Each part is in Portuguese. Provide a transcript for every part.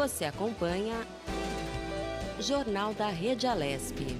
Você acompanha Jornal da Rede Alesp.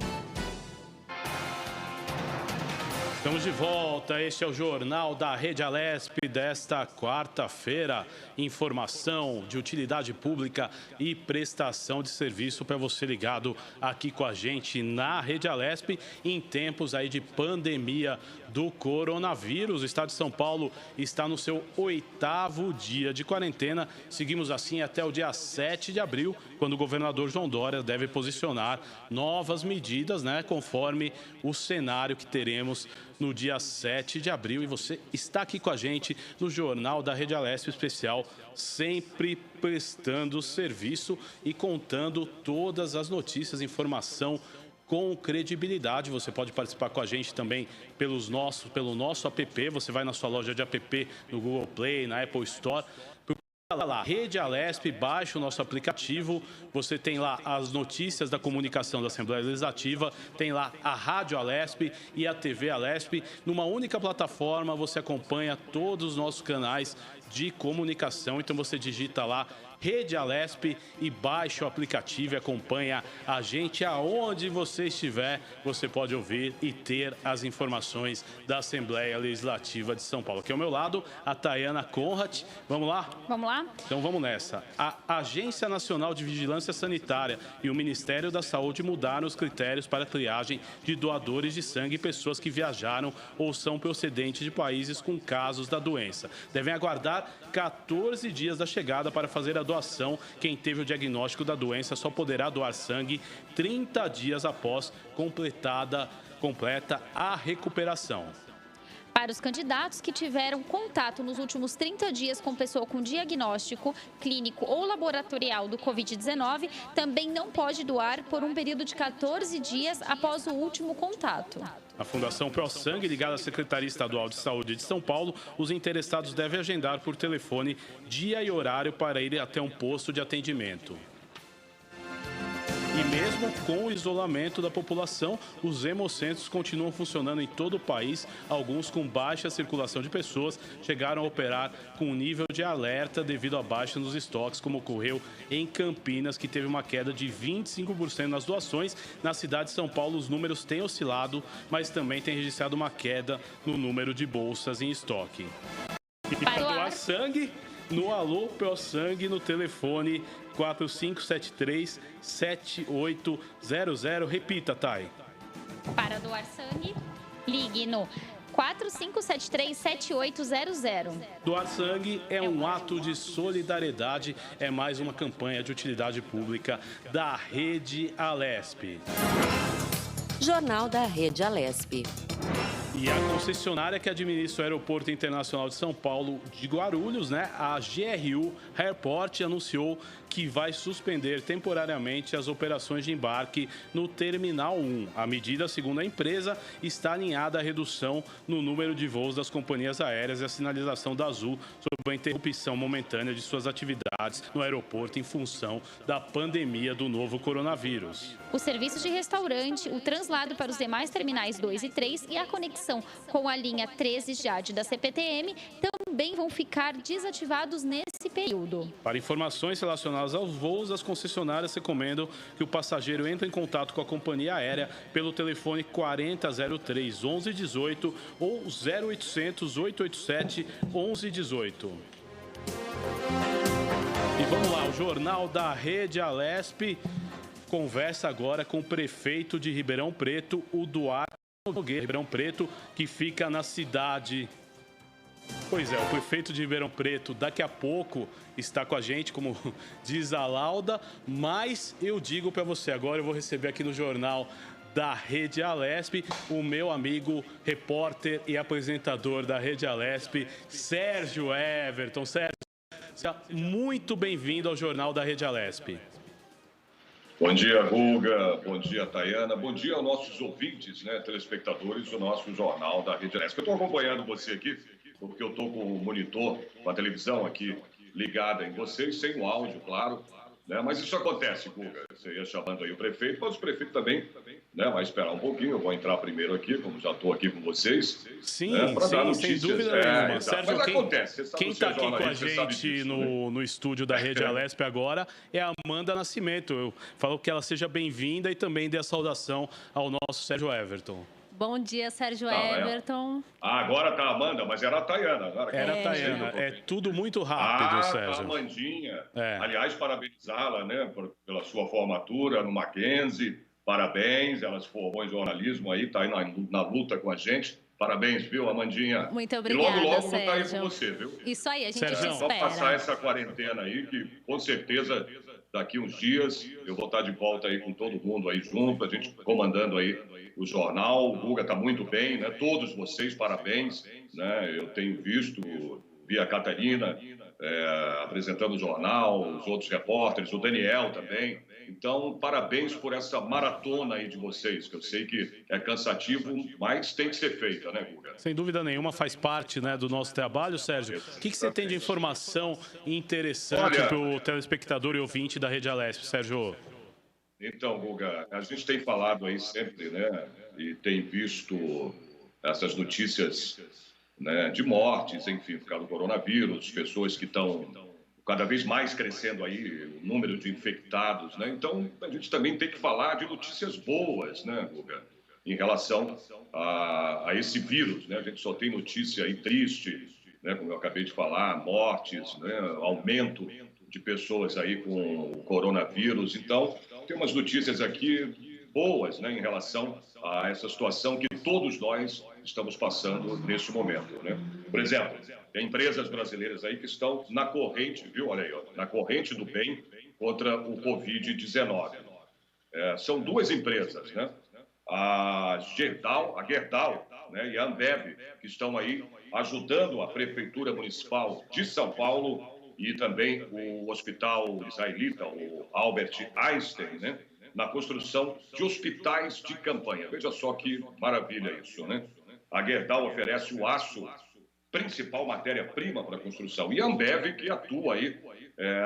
Estamos de volta, este é o Jornal da Rede Alesp desta quarta-feira. Informação de utilidade pública e prestação de serviço para você ligado aqui com a gente na Rede Alesp em tempos aí de pandemia do coronavírus. O estado de São Paulo está no seu 8º dia de quarentena. Seguimos assim até o dia 7 de abril, quando o governador João Dória deve posicionar novas medidas, conforme o cenário que teremos no dia 7 de abril. E você está aqui com a gente no Jornal da Rede Alesp Especial, sempre prestando serviço e contando todas as notícias, informação com credibilidade. Você pode participar com a gente também pelo nosso app. Você vai na sua loja de app, no Google Play, na Apple Store. Lá, Rede Alesp, baixe o nosso aplicativo, você tem lá as notícias da comunicação da Assembleia Legislativa, tem lá a Rádio Alesp e a TV Alesp. Numa única plataforma você acompanha todos os nossos canais de comunicação, então você digita lá Rede Alesp e baixa o aplicativo e acompanha a gente aonde você estiver. Você pode ouvir e ter as informações da Assembleia Legislativa de São Paulo. Aqui ao meu lado, a Tayana Conrad. Vamos lá? Vamos lá? Então vamos nessa. A Agência Nacional de Vigilância Sanitária e o Ministério da Saúde mudaram os critérios para a triagem de doadores de sangue e pessoas que viajaram ou são procedentes de países com casos da doença. Devem aguardar 14 dias da chegada para fazer a doação. Quem teve o diagnóstico da doença só poderá doar sangue 30 dias após completa a recuperação. Para os candidatos que tiveram contato nos últimos 30 dias com pessoa com diagnóstico clínico ou laboratorial do Covid-19, também não pode doar por um período de 14 dias após o último contato. A Fundação ProSangue, ligada à Secretaria Estadual de Saúde de São Paulo, os interessados devem agendar por telefone dia e horário para ir até um posto de atendimento. E mesmo com o isolamento da população, os hemocentros continuam funcionando em todo o país. Alguns com baixa circulação de pessoas chegaram a operar com nível de alerta devido à baixa nos estoques, como ocorreu em Campinas, que teve uma queda de 25% nas doações. Na cidade de São Paulo, os números têm oscilado, mas também tem registrado uma queda no número de bolsas em estoque. E para doar sangue, no Alô ProSangue, no telefone 4573-7800. Repita, Thay. Para doar sangue, ligue no 4573-7800. Doar sangue é um ato de solidariedade, é mais uma campanha de utilidade pública da Rede Alesp. Jornal da Rede Alesp. E a concessionária que administra o Aeroporto Internacional de São Paulo de Guarulhos, a GRU Airport, anunciou que vai suspender temporariamente as operações de embarque no Terminal 1. A medida, segundo a empresa, está alinhada à redução no número de voos das companhias aéreas e a sinalização da Azul sobre a interrupção momentânea de suas atividades no aeroporto em função da pandemia do novo coronavírus. O serviço de restaurante, o translado para os demais terminais 2 e 3 e a conexão com a linha 13 JAD da CPTM também vão ficar desativados nesse período. Para informações relacionadas aos voos, as concessionárias recomendam que o passageiro entre em contato com a companhia aérea pelo telefone 4003 1118 ou 0800 887 1118. E vamos lá, o Jornal da Rede Alesp conversa agora com o prefeito de Ribeirão Preto, o Duarte Nogueira. Ribeirão Preto, que fica na cidade. Pois é, o prefeito de Ribeirão Preto daqui a pouco está com a gente, como diz a Lauda, mas eu digo para você agora, eu vou receber aqui no Jornal da Rede Alesp o meu amigo repórter e apresentador da Rede Alesp, Sérgio Everton. Sérgio, seja muito bem-vindo ao Jornal da Rede Alesp. Bom dia, Guga. Bom dia, Tayana. Bom dia aos nossos ouvintes, telespectadores do nosso Jornal da Rede Alesp. Eu estou acompanhando você aqui, porque eu estou com o monitor, com a televisão aqui ligada em vocês, sem o áudio, claro. né? Mas isso acontece, Guga. Você ia chamando aí o prefeito, mas o prefeito também, né, vai esperar um pouquinho. Eu vou entrar primeiro aqui, como já estou aqui com vocês. Sim, né, para dar sem notícias. dúvida nenhuma. Exato. Sérgio, Mas acontece. Você sabe, quem você é está aqui com a jornalista, você sabe gente disso, né? no estúdio da Rede Alesp agora é a Amanda Nascimento. Eu falo que ela seja bem-vinda e também dê a saudação ao nosso Sérgio Everton. Bom dia, Sérgio Tá, Everton. Agora tá a Amanda, mas era a Tayana. Agora Era a Tayana. É tudo muito rápido, Sérgio. Tá a Amandinha. É. Aliás, parabenizá-la, né, pela sua formatura no Mackenzie. Parabéns, ela se formou em jornalismo aí, tá aí na luta com a gente. Parabéns, viu, Amandinha? Muito obrigada, E logo vou estar aí Sérgio. com você, viu? Isso aí, a gente Sérgio, te Só espera. passar essa quarentena aí, que com certeza daqui uns dias eu vou estar de volta aí com todo mundo aí junto, a gente comandando aí o jornal. O Guga está muito bem, né? Todos vocês, parabéns, né? Eu tenho visto, vi a Catarina apresentando o jornal, os outros repórteres, o Daniel também. Então, parabéns por essa maratona aí de vocês, que eu sei que é cansativo, mas tem que ser feita, né, Guga? Sem dúvida nenhuma, faz parte, né, do nosso trabalho, Sérgio. O que você tem de informação interessante para o telespectador e ouvinte da Rede Alesp, Sérgio? Então, Guga, a gente tem falado aí sempre, né, e tem visto essas notícias, né, de mortes, enfim, por causa do coronavírus, pessoas que estão cada vez mais crescendo aí, o número de infectados, né? Então, a gente também tem que falar de notícias boas, né, Guga, em relação a esse vírus, né? A gente só tem notícia aí triste, né, como eu acabei de falar, mortes, né, aumento de pessoas aí com o coronavírus. Então, tem umas notícias aqui boas, né, em relação a essa situação que todos nós estamos passando neste momento, né? Por exemplo, tem empresas brasileiras aí que estão na corrente, viu? Olha aí, ó, na corrente do bem contra o Covid-19. São duas empresas, né? A Gerdau, né, e a Ambev, que estão aí ajudando a Prefeitura Municipal de São Paulo e também o Hospital Israelita, o Albert Einstein, né, na construção de hospitais de campanha. Veja só que maravilha isso, né? A Gerdau oferece o aço, principal matéria-prima para a construção, e a Ambev, que atua aí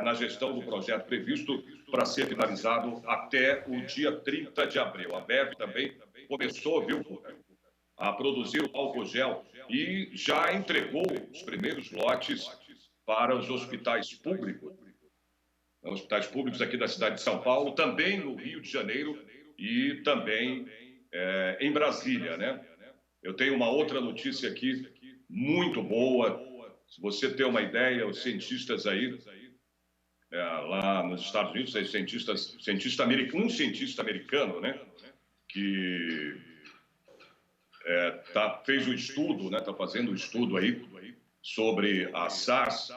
na gestão do projeto previsto para ser finalizado até o dia 30 de abril. A Ambev também começou, viu, a produzir o álcool gel e já entregou os primeiros lotes para os hospitais públicos aqui da cidade de São Paulo, também no Rio de Janeiro e também em Brasília, né? Eu tenho uma outra notícia aqui muito boa. Se você tem uma ideia, os cientistas aí lá nos Estados Unidos, um cientista americano, né, que fez um estudo, né, está fazendo um estudo aí sobre a SARS.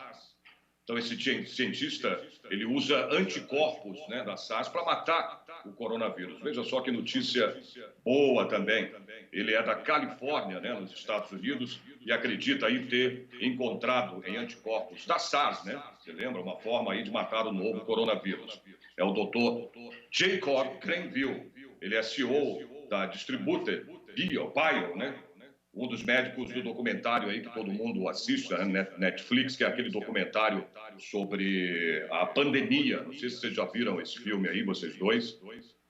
Então, esse cientista, ele usa anticorpos, né, da SARS para matar o coronavírus. Veja só que notícia boa também. Ele é da Califórnia, né, nos Estados Unidos, e acredita aí ter encontrado em anticorpos da SARS, né? Você lembra? Uma forma aí de matar o novo coronavírus. É o Dr. Jacob Grenville. Ele é CEO da Distributed Bio, né? Um dos médicos do documentário aí que todo mundo assiste, né? Netflix, que é aquele documentário sobre a pandemia. Não sei se vocês já viram esse filme aí, vocês dois,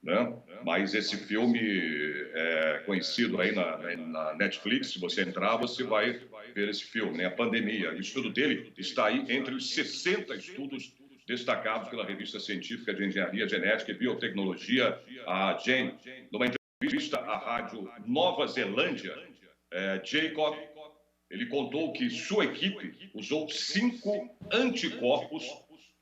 né? Mas esse filme é conhecido aí na Netflix. Se você entrar, você vai ver esse filme, né? A pandemia. O estudo dele está aí entre os 60 estudos destacados pela revista científica de Engenharia Genética e Biotecnologia, a GEN. Numa entrevista à rádio Nova Zelândia, Jacob, ele contou que sua equipe usou 5 anticorpos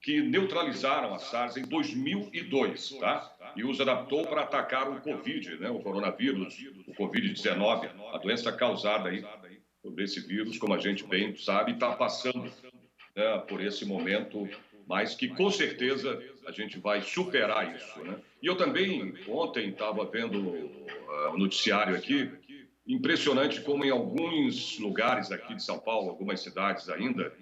que neutralizaram a SARS em 2002, tá? E os adaptou para atacar o Covid, né? O coronavírus, o Covid-19, a doença causada aí por esse vírus, como a gente bem sabe, está passando, né, por esse momento, mas que com certeza a gente vai superar isso, né? E eu também, ontem, estava vendo o noticiário aqui. Impressionante como em alguns lugares aqui de São Paulo, algumas cidades ainda,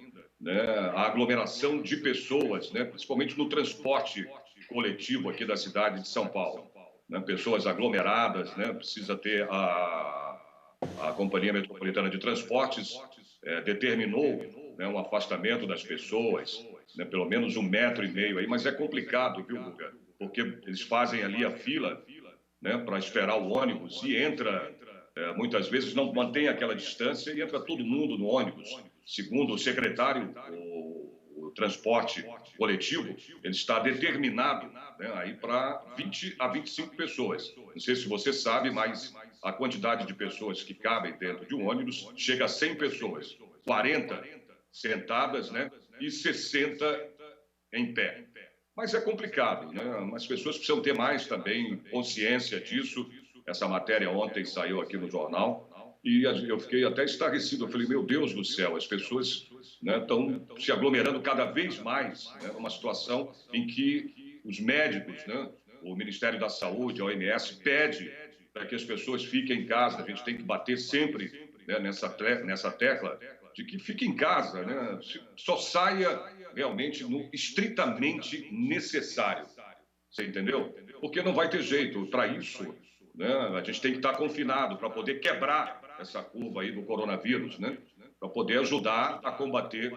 né, a aglomeração de pessoas, né, principalmente no transporte coletivo aqui da cidade de São Paulo, né, pessoas aglomeradas, né, precisa ter a Companhia Metropolitana de Transportes determinou, né, um afastamento das pessoas, né, pelo menos 1,5 metro aí, mas é complicado, viu, Guga? Porque eles fazem ali a fila, né, para esperar o ônibus e entra, muitas vezes não mantém aquela distância e entra todo mundo no ônibus. Segundo o secretário, o transporte coletivo, ele está determinado, né, aí para 20 a 25 pessoas. Não sei se você sabe, mas a quantidade de pessoas que cabem dentro de um ônibus chega a 100 pessoas, 40 sentadas, né, e 60 em pé. Mas é complicado, né? As pessoas precisam ter mais também consciência disso. Essa matéria ontem saiu aqui no jornal e eu fiquei até estarrecido. Eu falei, meu Deus do céu, as pessoas, né, estão se aglomerando cada vez mais, né, numa situação em que os médicos, né, o Ministério da Saúde, a OMS, pede para que as pessoas fiquem em casa. A gente tem que bater sempre, né, nessa tecla de que fique em casa, né? Só saia realmente no estritamente necessário. Você entendeu? Porque não vai ter jeito. Para isso, né, a gente tem que estar confinado para poder quebrar essa curva aí do coronavírus, né? Para poder ajudar a combater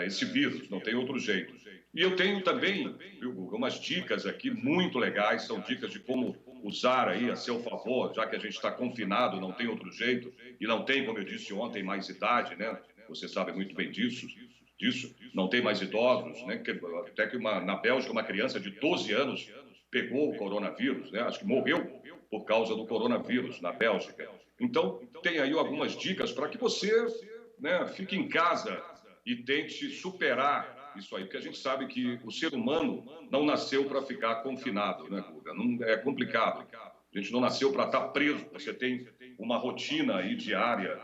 esse vírus. Não tem outro jeito. E eu tenho também, viu, Guga, umas dicas aqui muito legais. São dicas de como usar aí a seu favor, já que a gente está confinado, não tem outro jeito, e não tem, como eu disse ontem, mais idade, né? Você sabe muito bem disso, não tem mais idosos, né? Até que na Bélgica, uma criança de 12 anos pegou o coronavírus, né? Acho que morreu por causa do coronavírus na Bélgica. Então, tem aí algumas dicas para que você, né, fique em casa e tente superar isso aí, porque a gente sabe que o ser humano não nasceu para ficar confinado, né, Guga? Não, é complicado. A gente não nasceu para estar preso. Você tem uma rotina aí diária,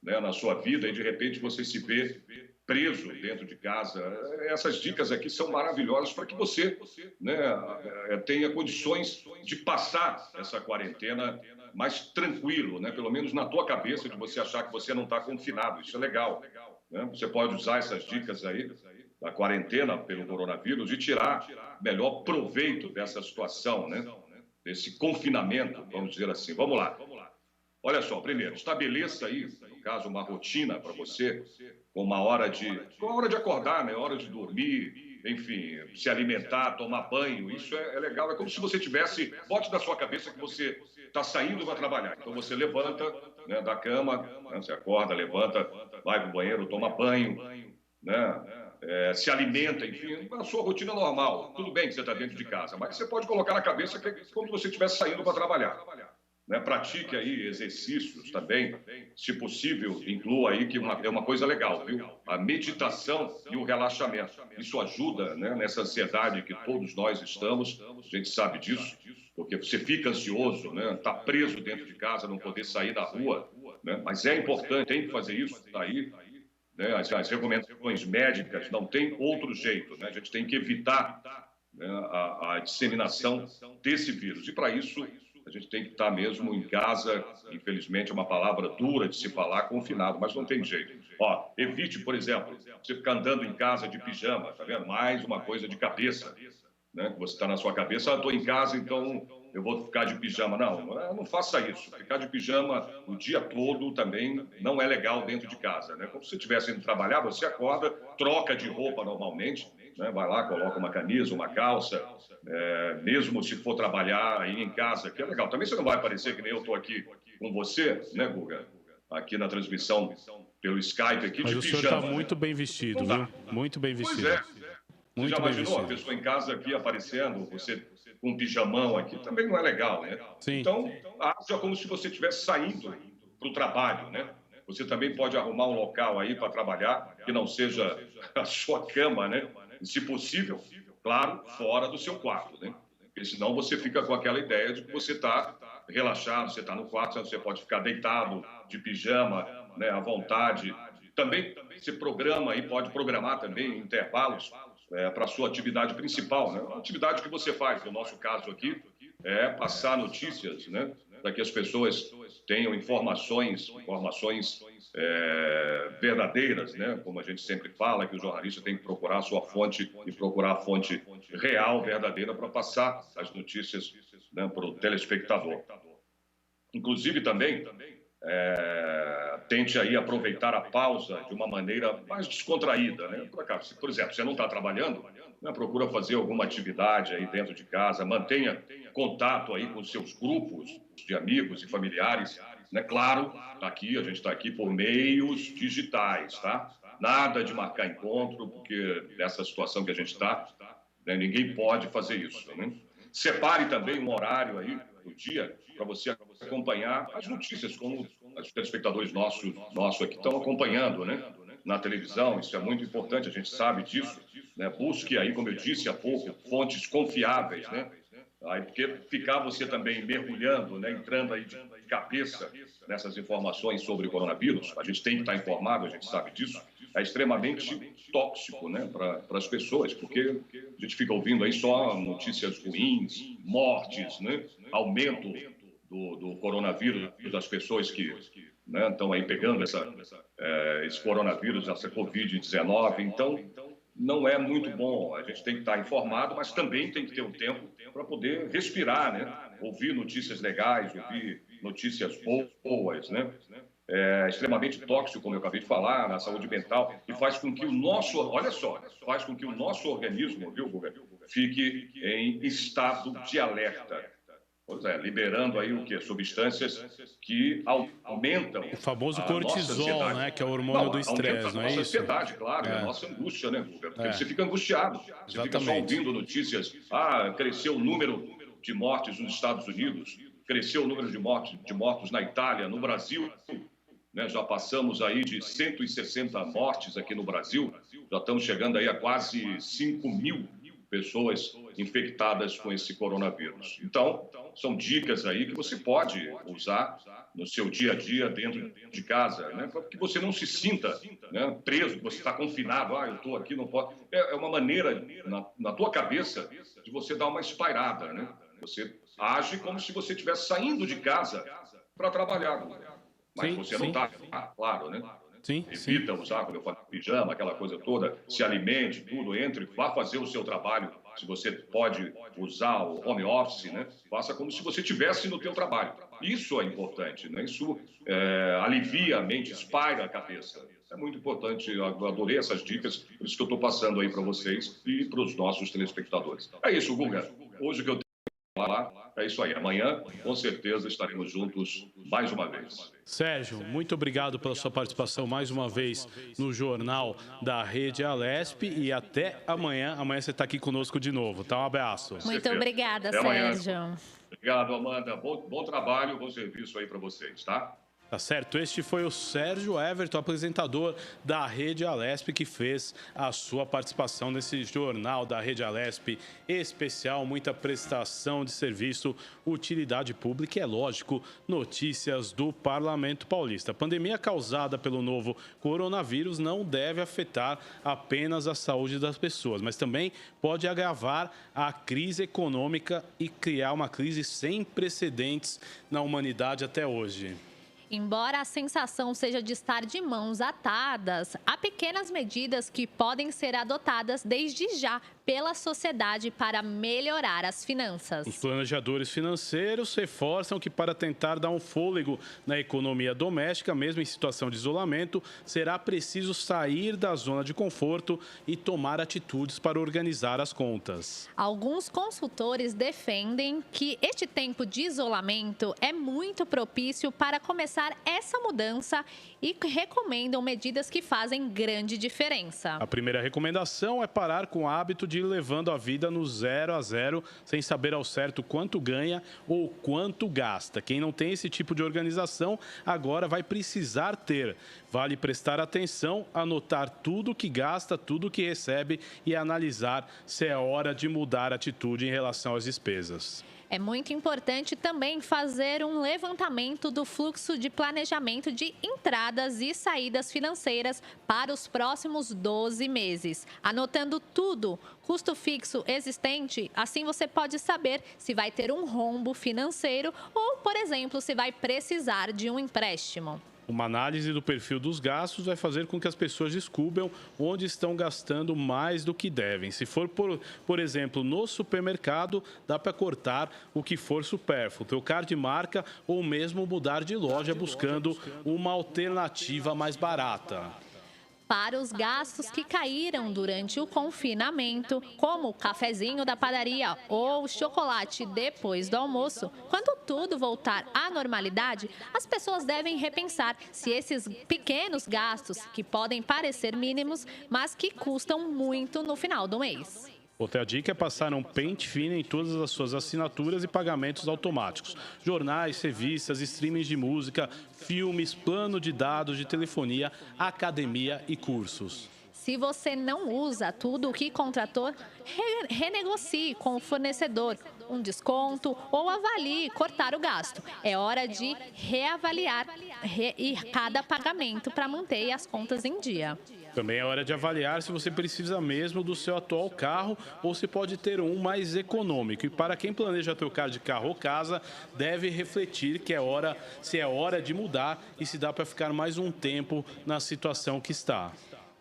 né, na sua vida e, de repente, você se vê preso dentro de casa. Essas dicas aqui são maravilhosas para que você, né, tenha condições de passar essa quarentena mais tranquilo, né? Pelo menos na tua cabeça, de você achar que você não está confinado. Isso é legal, né? Você pode usar essas dicas aí da quarentena pelo coronavírus e tirar melhor proveito dessa situação, né? Desse confinamento, vamos dizer assim. Vamos lá. Olha só, primeiro, estabeleça aí, no caso, uma rotina para você, com uma hora de acordar, né? Hora de dormir, enfim, se alimentar, tomar banho. Isso é legal. É como se você tivesse, bote na sua cabeça que você está saindo para trabalhar. Então você levanta, né, da cama, né, você acorda, levanta, vai para o banheiro, toma banho, né? Se alimenta, enfim, a sua rotina normal. Tudo bem que você está dentro de casa, mas você pode colocar na cabeça que é como se você estivesse saindo para trabalhar. Né? Pratique aí exercícios também, se possível, inclua aí que é uma coisa legal, viu? A meditação e o relaxamento. Isso ajuda, né, nessa ansiedade que todos nós estamos, a gente sabe disso, porque você fica ansioso, né? Tá preso dentro de casa, não poder sair da rua, né? Mas é importante, tem que fazer isso, tá aí. Né, as recomendações médicas, não tem outro jeito, né? A gente tem que evitar, né, a disseminação desse vírus. E, para isso, a gente tem que estar mesmo em casa, infelizmente é uma palavra dura de se falar, confinado, mas não tem jeito. Ó, evite, por exemplo, você ficar andando em casa de pijama, tá vendo? Mais uma coisa de cabeça, né? Que você está na sua cabeça, estou em casa, então eu vou ficar de pijama. Não faça isso. Ficar de pijama o dia todo também não é legal dentro de casa, né? Como se você estivesse indo trabalhar, você acorda, troca de roupa normalmente, né? Vai lá, coloca uma camisa, uma calça, mesmo se for trabalhar aí em casa, que é legal. Também você não vai aparecer que nem eu estou aqui com você, né, Guga? Aqui na transmissão pelo Skype aqui. Mas de o pijama. senhor está muito bem vestido, viu? Muito bem vestido. Pois é. Você já imaginou a pessoa em casa aqui aparecendo, você com um pijamão aqui? Também não é legal, né? Sim. Então, haja como se você estivesse saindo para o trabalho, né? Você também pode arrumar um local aí para trabalhar que não seja a sua cama, né? E, se possível, claro, fora do seu quarto, né? Porque senão você fica com aquela ideia de que você está relaxado, você está no quarto, você pode ficar deitado de pijama, né, à vontade. Também se programa e pode programar também intervalos para a sua atividade principal, né? A atividade que você faz, no nosso caso aqui, é passar notícias, né? Para que as pessoas tenham informações verdadeiras, né? Como a gente sempre fala, que o jornalista tem que procurar a sua fonte e procurar a fonte real, verdadeira, para passar as notícias, né, para o telespectador. Inclusive também, tente aí aproveitar a pausa de uma maneira mais descontraída, né? Por exemplo, você não está trabalhando, né? Procura fazer alguma atividade aí dentro de casa, mantenha contato aí com seus grupos de amigos e familiares, né? Claro, aqui a gente está aqui por meios digitais, tá? Nada de marcar encontro, porque nessa situação que a gente está, né, ninguém pode fazer isso, né? Separe também um horário aí do dia para você acompanhar as notícias, como os telespectadores nossos aqui estão acompanhando, né? Na televisão, isso é muito importante, a gente sabe disso, né? Busque aí, como eu disse há pouco, fontes confiáveis, né? Aí, porque ficar você também mergulhando, né? Entrando aí de cabeça nessas informações sobre o coronavírus, a gente tem que estar informado, a gente sabe disso, é extremamente tóxico, né, para as pessoas, porque a gente fica ouvindo aí só notícias ruins, mortes, né, aumento do coronavírus, das pessoas que, né, estão aí pegando esse coronavírus, essa Covid-19. Então, não é muito bom. A gente tem que estar informado, mas também tem que ter um tempo para poder respirar, né, ouvir notícias legais, ouvir notícias boas, né? É extremamente tóxico, como eu acabei de falar, na saúde mental, e faz com que o nosso, olha só, faz com que o nosso organismo, viu, Guga, fique em estado de alerta. Pois é, liberando aí o quê? Substâncias que aumentam o famoso a cortisol, nossa né, que é o hormônio do estresse, não é isso? Aumenta a nossa ansiedade, claro, e a nossa angústia, né, Guga? Porque você fica angustiado, você fica só Exatamente. ouvindo notícias, cresceu o número de mortes nos Estados Unidos, cresceu o número de mortos na Itália, no Brasil, né? Já passamos aí de 160 mortes aqui no Brasil, já estamos chegando aí a quase 5.000 pessoas infectadas com esse coronavírus. Então, são dicas aí que você pode usar no seu dia a dia dentro de casa, né? Para que você não se sinta, né, preso, que você está confinado, eu estou aqui, não posso. É uma maneira, na tua cabeça, de você dar uma espairada, né? Você age como se você estivesse saindo de casa para trabalhar, mas você não está, claro, né? Sim, Evita usar, quando eu falo pijama, aquela coisa toda, se alimente, tudo, entre, vá fazer o seu trabalho. Se você pode usar o home office, né? Faça como se você estivesse no teu trabalho. Isso é importante, né? Isso alivia a mente, espalha a cabeça. É muito importante, eu adorei essas dicas, por isso que eu estou passando aí para vocês e para os nossos telespectadores. É isso, Guga. Hoje que eu tenho que falar, é isso aí. Amanhã, com certeza, estaremos juntos mais uma vez. Sérgio, muito obrigado pela sua participação mais uma vez no Jornal da Rede Alesp e até amanhã. Amanhã você está aqui conosco de novo, tá? Um abraço. Muito obrigada, Até amanhã. Sérgio. Obrigado, Amanda. Bom trabalho, bom serviço aí para vocês, tá? Tá certo? Este foi o Sérgio Everton, apresentador da Rede Alesp, que fez a sua participação nesse Jornal da Rede Alesp especial, muita prestação de serviço, utilidade pública e, é lógico, notícias do Parlamento Paulista. A pandemia causada pelo novo coronavírus não deve afetar apenas a saúde das pessoas, mas também pode agravar a crise econômica e criar uma crise sem precedentes na humanidade até hoje. Embora a sensação seja de estar de mãos atadas, há pequenas medidas que podem ser adotadas desde já pela sociedade para melhorar as finanças. Os planejadores financeiros reforçam que para tentar dar um fôlego na economia doméstica, mesmo em situação de isolamento, será preciso sair da zona de conforto e tomar atitudes para organizar as contas. Alguns consultores defendem que este tempo de isolamento é muito propício para começar essa mudança e recomendam medidas que fazem grande diferença. A primeira recomendação é parar com o hábito de ir levando a vida no 0 a 0, sem saber ao certo quanto ganha ou quanto gasta. Quem não tem esse tipo de organização agora vai precisar ter. Vale prestar atenção, anotar tudo que gasta, tudo que recebe e analisar se é hora de mudar a atitude em relação às despesas. É muito importante também fazer um levantamento do fluxo de planejamento de entradas e saídas financeiras para os próximos 12 meses. Anotando tudo, custo fixo existente, assim você pode saber se vai ter um rombo financeiro ou, por exemplo, se vai precisar de um empréstimo. Uma análise do perfil dos gastos vai fazer com que as pessoas descubram onde estão gastando mais do que devem. Se for, por exemplo, no supermercado, dá para cortar o que for supérfluo, trocar de marca ou mesmo mudar de loja buscando uma alternativa mais barata. Para os gastos que caíram durante o confinamento, como o cafezinho da padaria ou o chocolate depois do almoço, quando tudo voltar à normalidade, as pessoas devem repensar se esses pequenos gastos, que podem parecer mínimos, mas que custam muito no final do mês. Outra dica é passar um pente fino em todas as suas assinaturas e pagamentos automáticos. Jornais, revistas, streamings de música, filmes, plano de dados de telefonia, academia e cursos. Se você não usa tudo o que contratou, renegocie com o fornecedor um desconto ou avalie cortar o gasto. É hora de reavaliar cada pagamento para manter as contas em dia. Também é hora de avaliar se você precisa mesmo do seu atual carro ou se pode ter um mais econômico. E para quem planeja trocar de carro ou casa, deve refletir se é hora de mudar e se dá para ficar mais um tempo na situação que está.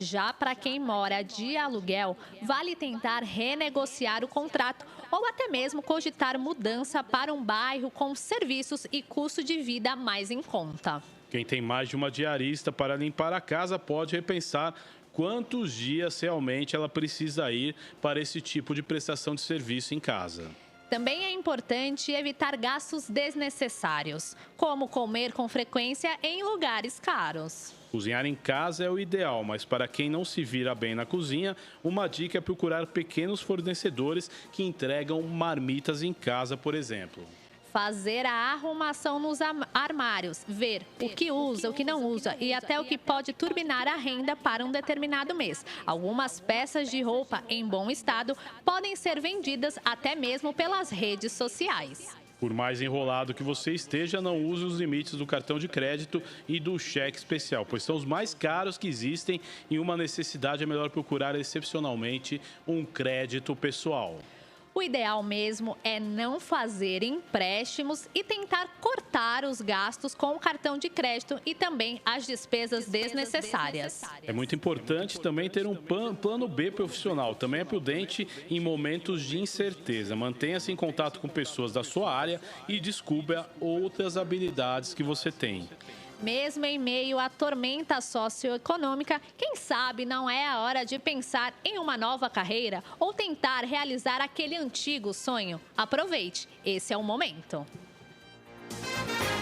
Já para quem mora de aluguel, vale tentar renegociar o contrato ou até mesmo cogitar mudança para um bairro com serviços e custo de vida mais em conta. Quem tem mais de uma diarista para limpar a casa pode repensar quantos dias realmente ela precisa ir para esse tipo de prestação de serviço em casa. Também é importante evitar gastos desnecessários, como comer com frequência em lugares caros. Cozinhar em casa é o ideal, mas para quem não se vira bem na cozinha, uma dica é procurar pequenos fornecedores que entregam marmitas em casa, por exemplo. Fazer a arrumação nos armários, ver o que usa, o que não usa e até o que pode turbinar a renda para um determinado mês. Algumas peças de roupa em bom estado podem ser vendidas até mesmo pelas redes sociais. Por mais enrolado que você esteja, não use os limites do cartão de crédito e do cheque especial, pois são os mais caros que existem e uma necessidade é melhor procurar excepcionalmente um crédito pessoal. O ideal mesmo é não fazer empréstimos e tentar cortar os gastos com o cartão de crédito e também as despesas desnecessárias. É muito importante também ter um plano B profissional. Também é prudente em momentos de incerteza. Mantenha-se em contato com pessoas da sua área e descubra outras habilidades que você tem. Mesmo em meio à tormenta socioeconômica, quem sabe não é a hora de pensar em uma nova carreira ou tentar realizar aquele antigo sonho? Aproveite, esse é o momento.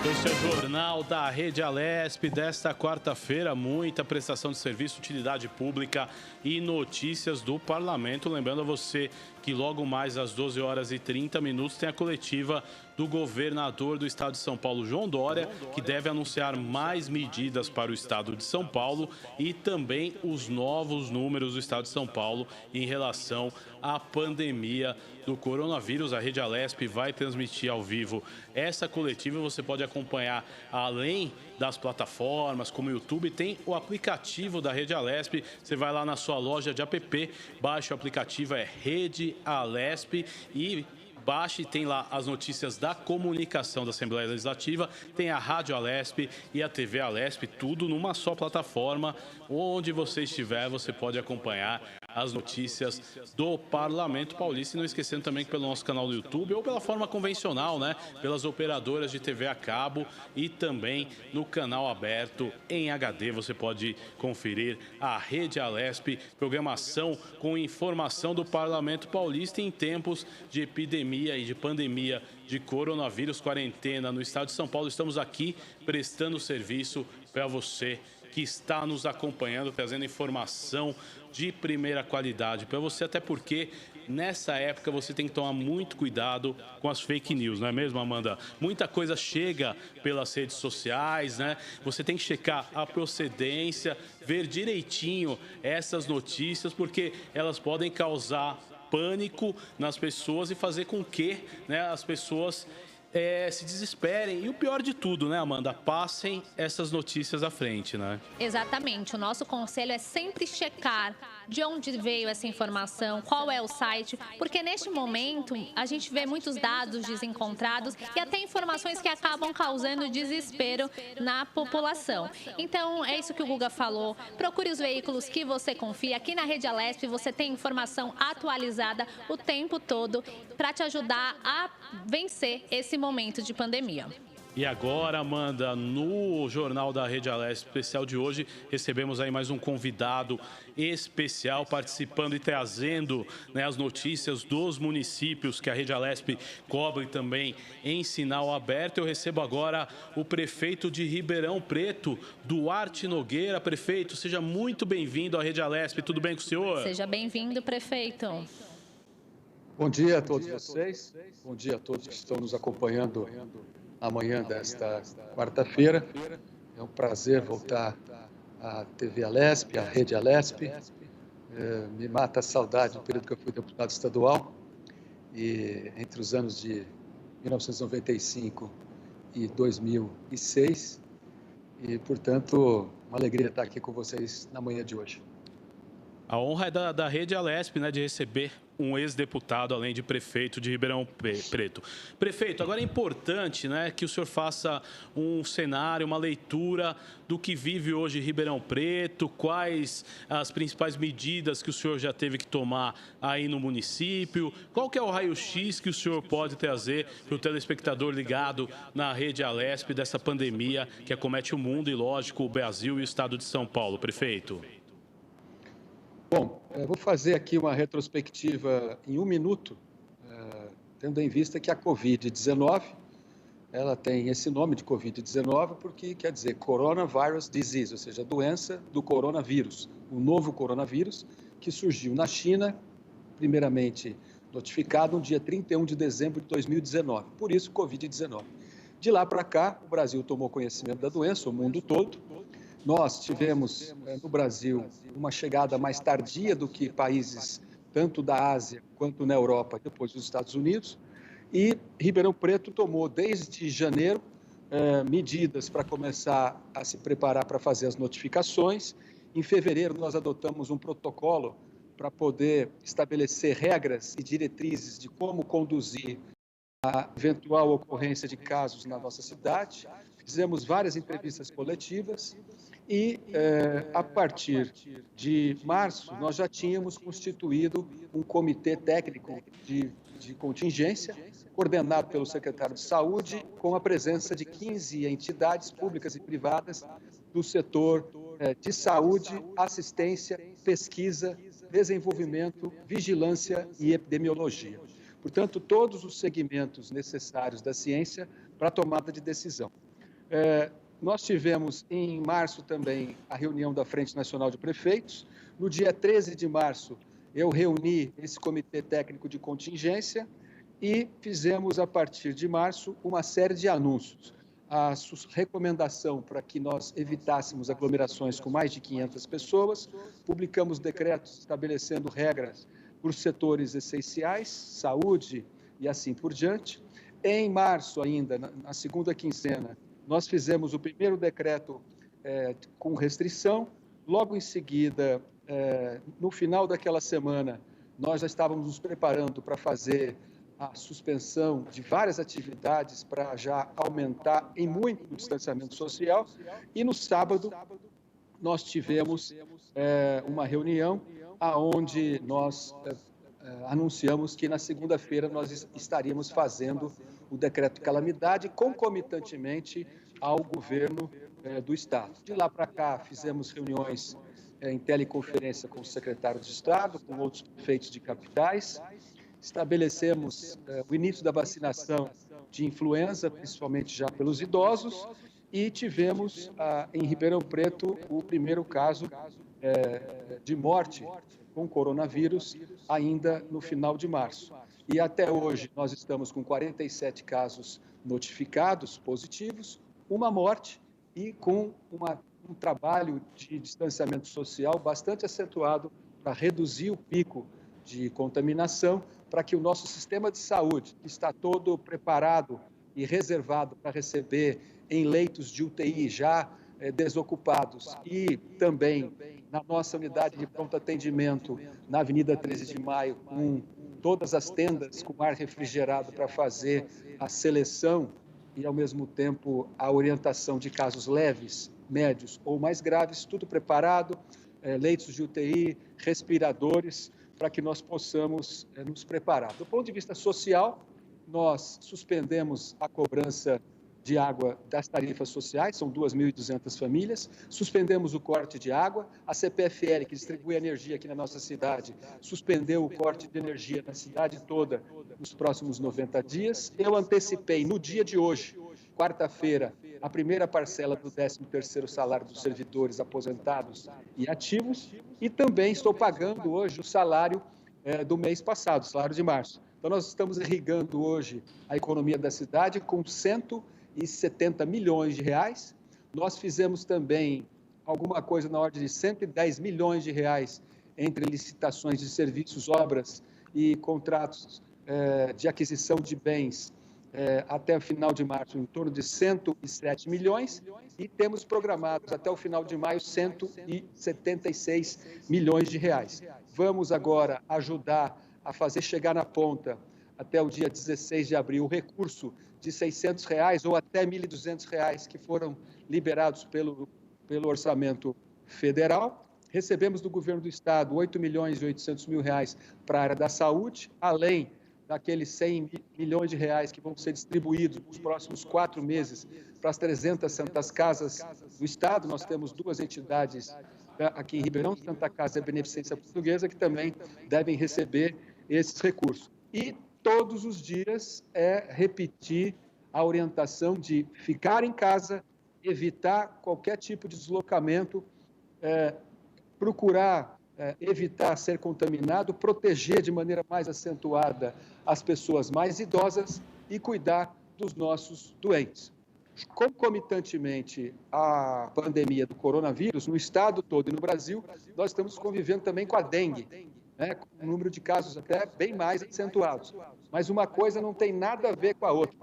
Este é o Jornal da Rede Alesp desta quarta-feira. Muita prestação de serviço, utilidade pública e notícias do Parlamento. Lembrando a você que logo mais às 12h30 tem a coletiva do governador do estado de São Paulo, João Dória, que deve anunciar mais medidas para o estado de São Paulo e também os novos números do estado de São Paulo em relação à pandemia do coronavírus. A Rede Alesp vai transmitir ao vivo essa coletiva. Você pode acompanhar além das plataformas como o YouTube, tem o aplicativo da Rede Alesp. Você vai lá na sua loja de app, baixa o aplicativo, é Rede Alesp e baixe, tem lá as notícias da comunicação da Assembleia Legislativa, tem a Rádio Alesp e a TV Alesp, tudo numa só plataforma. Onde você estiver, você pode acompanhar as notícias do Parlamento Paulista. E não esquecendo também que pelo nosso canal do YouTube ou pela forma convencional, né? Pelas operadoras de TV a cabo e também no canal aberto em HD. Você pode conferir a Rede Alesp, programação com informação do Parlamento Paulista em tempos de epidemia e de pandemia de coronavírus, quarentena no estado de São Paulo. Estamos aqui prestando serviço para você que está nos acompanhando, trazendo informação de primeira qualidade para você, até porque nessa época você tem que tomar muito cuidado com as fake news, não é mesmo, Amanda? Muita coisa chega pelas redes sociais, né? Você tem que checar a procedência, ver direitinho essas notícias, porque elas podem causar pânico nas pessoas e fazer com que, né, as pessoas se desesperem. E o pior de tudo, né, Amanda? Passem essas notícias à frente, né? Exatamente. O nosso conselho é sempre checar de onde veio essa informação, qual é o site, porque neste momento a gente vê muitos dados desencontrados e até informações que acabam causando desespero na população. Então, é isso que o Guga falou. Procure os veículos que você confia. Aqui na Rede Alesp você tem informação atualizada o tempo todo para te ajudar a vencer esse momento de pandemia. E agora, Amanda, no Jornal da Rede Alesp especial de hoje, recebemos aí mais um convidado especial participando e trazendo, né, as notícias dos municípios que a Rede Alesp cobre também em sinal aberto. Eu recebo agora o prefeito de Ribeirão Preto, Duarte Nogueira. Prefeito, seja muito bem-vindo à Rede Alesp. Tudo bem com o senhor? Seja bem-vindo, prefeito. Bom dia a todos vocês. Bom dia a todos que estão nos acompanhando amanhã desta quarta-feira. É um prazer voltar à TV Alesp, à Rede Alesp. Me mata a saudade do período que eu fui deputado estadual. E entre os anos de 1995 e 2006. E, portanto, uma alegria estar aqui com vocês na manhã de hoje. A honra é da Rede Alesp, né, de receber um ex-deputado, além de prefeito de Ribeirão Preto. Prefeito, agora é importante, né, que o senhor faça um cenário, uma leitura do que vive hoje Ribeirão Preto, quais as principais medidas que o senhor já teve que tomar aí no município, qual que é o raio-x que o senhor pode trazer para o telespectador ligado na Rede Alesp dessa pandemia que acomete o mundo e, lógico, o Brasil e o estado de São Paulo, prefeito? Bom, eu vou fazer aqui uma retrospectiva em 1 minuto, tendo em vista que a Covid-19, ela tem esse nome de Covid-19 porque quer dizer Coronavirus Disease, ou seja, a doença do coronavírus, o novo coronavírus que surgiu na China, primeiramente notificado no dia 31 de dezembro de 2019, por isso Covid-19. De lá para cá, o Brasil tomou conhecimento da doença, o mundo todo. Nós tivemos no Brasil uma chegada mais tardia do que países tanto da Ásia quanto na Europa, depois dos Estados Unidos, e Ribeirão Preto tomou desde janeiro medidas para começar a se preparar para fazer as notificações. Em fevereiro nós adotamos um protocolo para poder estabelecer regras e diretrizes de como conduzir a eventual ocorrência de casos na nossa cidade. Fizemos várias entrevistas coletivas e, a partir de março, nós já tínhamos constituído um comitê técnico de contingência, coordenado pelo secretário de Saúde, com a presença de 15 entidades públicas e privadas do setor de saúde, assistência, pesquisa, desenvolvimento, vigilância e epidemiologia. Portanto, todos os segmentos necessários da ciência para a tomada de decisão. Nós tivemos em março também a reunião da Frente Nacional de Prefeitos. No dia 13 de março, eu reuni esse comitê técnico de contingência e fizemos, a partir de março, uma série de anúncios. A recomendação para que nós evitássemos aglomerações com mais de 500 pessoas, publicamos decretos estabelecendo regras por setores essenciais, saúde e assim por diante. Em março ainda, na segunda quinzena, nós fizemos o primeiro decreto com restrição. Logo em seguida, no final daquela semana, nós já estávamos nos preparando para fazer a suspensão de várias atividades para já aumentar em muito o distanciamento social. E no sábado, nós tivemos uma reunião onde nós anunciamos que na segunda-feira nós estaríamos fazendo o decreto de calamidade concomitantemente ao governo do Estado. De lá para cá, fizemos reuniões em teleconferência com o secretário de Estado, com outros prefeitos de capitais, estabelecemos o início da vacinação de influenza, principalmente já pelos idosos, e tivemos em Ribeirão Preto o primeiro caso de morte com coronavírus ainda no final de março. E até hoje nós estamos com 47 casos notificados positivos, uma morte e com um trabalho de distanciamento social bastante acentuado para reduzir o pico de contaminação, para que o nosso sistema de saúde, que está todo preparado e reservado para receber em leitos de UTI já desocupados e também na nossa unidade de pronto atendimento na Avenida 13 de Maio, com todas as tendas com ar refrigerado para fazer a seleção e, ao mesmo tempo, a orientação de casos leves, médios ou mais graves, tudo preparado, leitos de UTI, respiradores, para que nós possamos nos preparar. Do ponto de vista social, nós suspendemos a cobrança de água das tarifas sociais, são 2.200 famílias, suspendemos o corte de água, a CPFL, que distribui energia aqui na nossa cidade, suspendeu o corte de energia na cidade toda nos próximos 90 dias. Eu antecipei no dia de hoje, quarta-feira, a primeira parcela do 13º salário dos servidores aposentados e ativos, e também estou pagando hoje o salário do mês passado, o salário de março. Então, nós estamos irrigando hoje a economia da cidade com 170 milhões de reais. Nós fizemos também alguma coisa na ordem de 110 milhões de reais entre licitações de serviços, obras e contratos de aquisição de bens até o final de março, em torno de 107 milhões, e temos programados até o final de maio 176 milhões de reais. Vamos agora ajudar a fazer chegar na ponta, até o dia 16 de abril, o recurso de R$600 ou até R$1.200 que foram liberados pelo orçamento federal. Recebemos do governo do estado R$8.800.000 para a área da saúde, além daqueles 100 milhões de reais que vão ser distribuídos nos próximos 4 meses para as 300 Santas Casas do estado. Nós temos 2 entidades aqui em Ribeirão, Santa Casa e a Beneficência Portuguesa, que também devem receber esses recursos. E todos os dias repetir a orientação de ficar em casa, evitar qualquer tipo de deslocamento, procurar evitar ser contaminado, proteger de maneira mais acentuada as pessoas mais idosas e cuidar dos nossos doentes. Concomitantemente à pandemia do coronavírus, no estado todo e no Brasil, nós estamos convivendo também com a dengue, com um número de casos até bem mais acentuados. Mas uma coisa não tem nada a ver com a outra.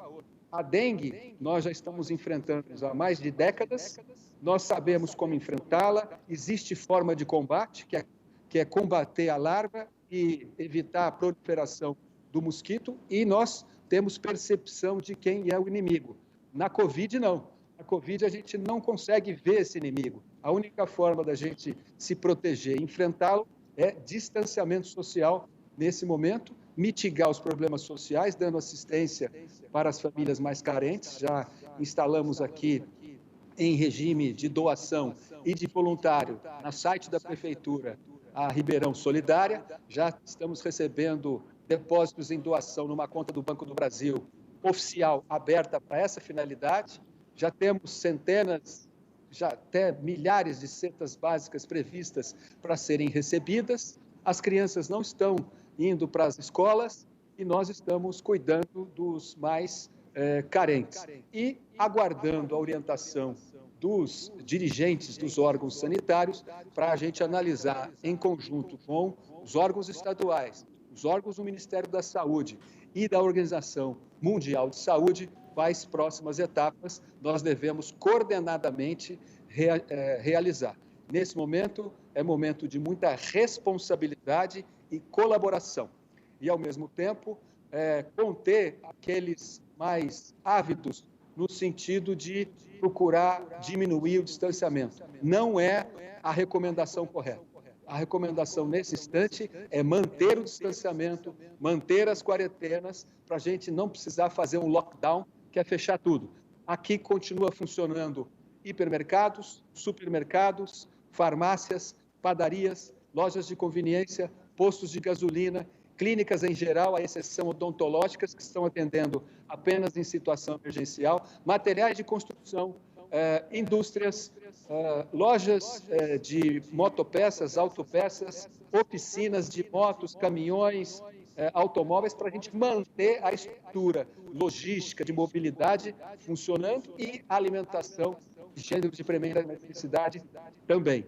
A dengue, nós já estamos enfrentando há mais de décadas, nós sabemos como enfrentá-la, existe forma de combate, que é combater a larva e evitar a proliferação do mosquito, e nós temos percepção de quem é o inimigo. Na Covid, não. Na Covid, a gente não consegue ver esse inimigo. A única forma da gente se proteger e enfrentá-lo é distanciamento social nesse momento, mitigar os problemas sociais, dando assistência para as famílias mais carentes. Já instalamos aqui em regime de doação e de voluntário, no site da Prefeitura, a Ribeirão Solidária. Já estamos recebendo depósitos em doação numa conta do Banco do Brasil oficial aberta para essa finalidade. Já temos centenas, já até milhares de cestas básicas previstas para serem recebidas. As crianças não estão indo para as escolas e nós estamos cuidando dos mais carentes. E aguardando a orientação dos dirigentes dos órgãos sanitários para a gente analisar em conjunto com os órgãos estaduais, os órgãos do Ministério da Saúde e da Organização Mundial de Saúde, quais próximas etapas nós devemos coordenadamente realizar. Nesse momento, é momento de muita responsabilidade e colaboração. E, ao mesmo tempo, conter aqueles mais ávidos no sentido de procurar diminuir o distanciamento. Não é a recomendação correta. A recomendação nesse instante é manter o distanciamento, manter as quarentenas, para a gente não precisar fazer um lockdown, que é fechar tudo. Aqui continua funcionando hipermercados, supermercados, farmácias, padarias, lojas de conveniência, postos de gasolina, clínicas em geral, à exceção odontológicas, que estão atendendo apenas em situação emergencial, materiais de construção, indústrias, lojas de motopeças, autopeças, oficinas de motos, caminhões, automóveis, para a gente manter a estrutura logística de mobilidade funcionando e a alimentação de gênero de primeira necessidade também.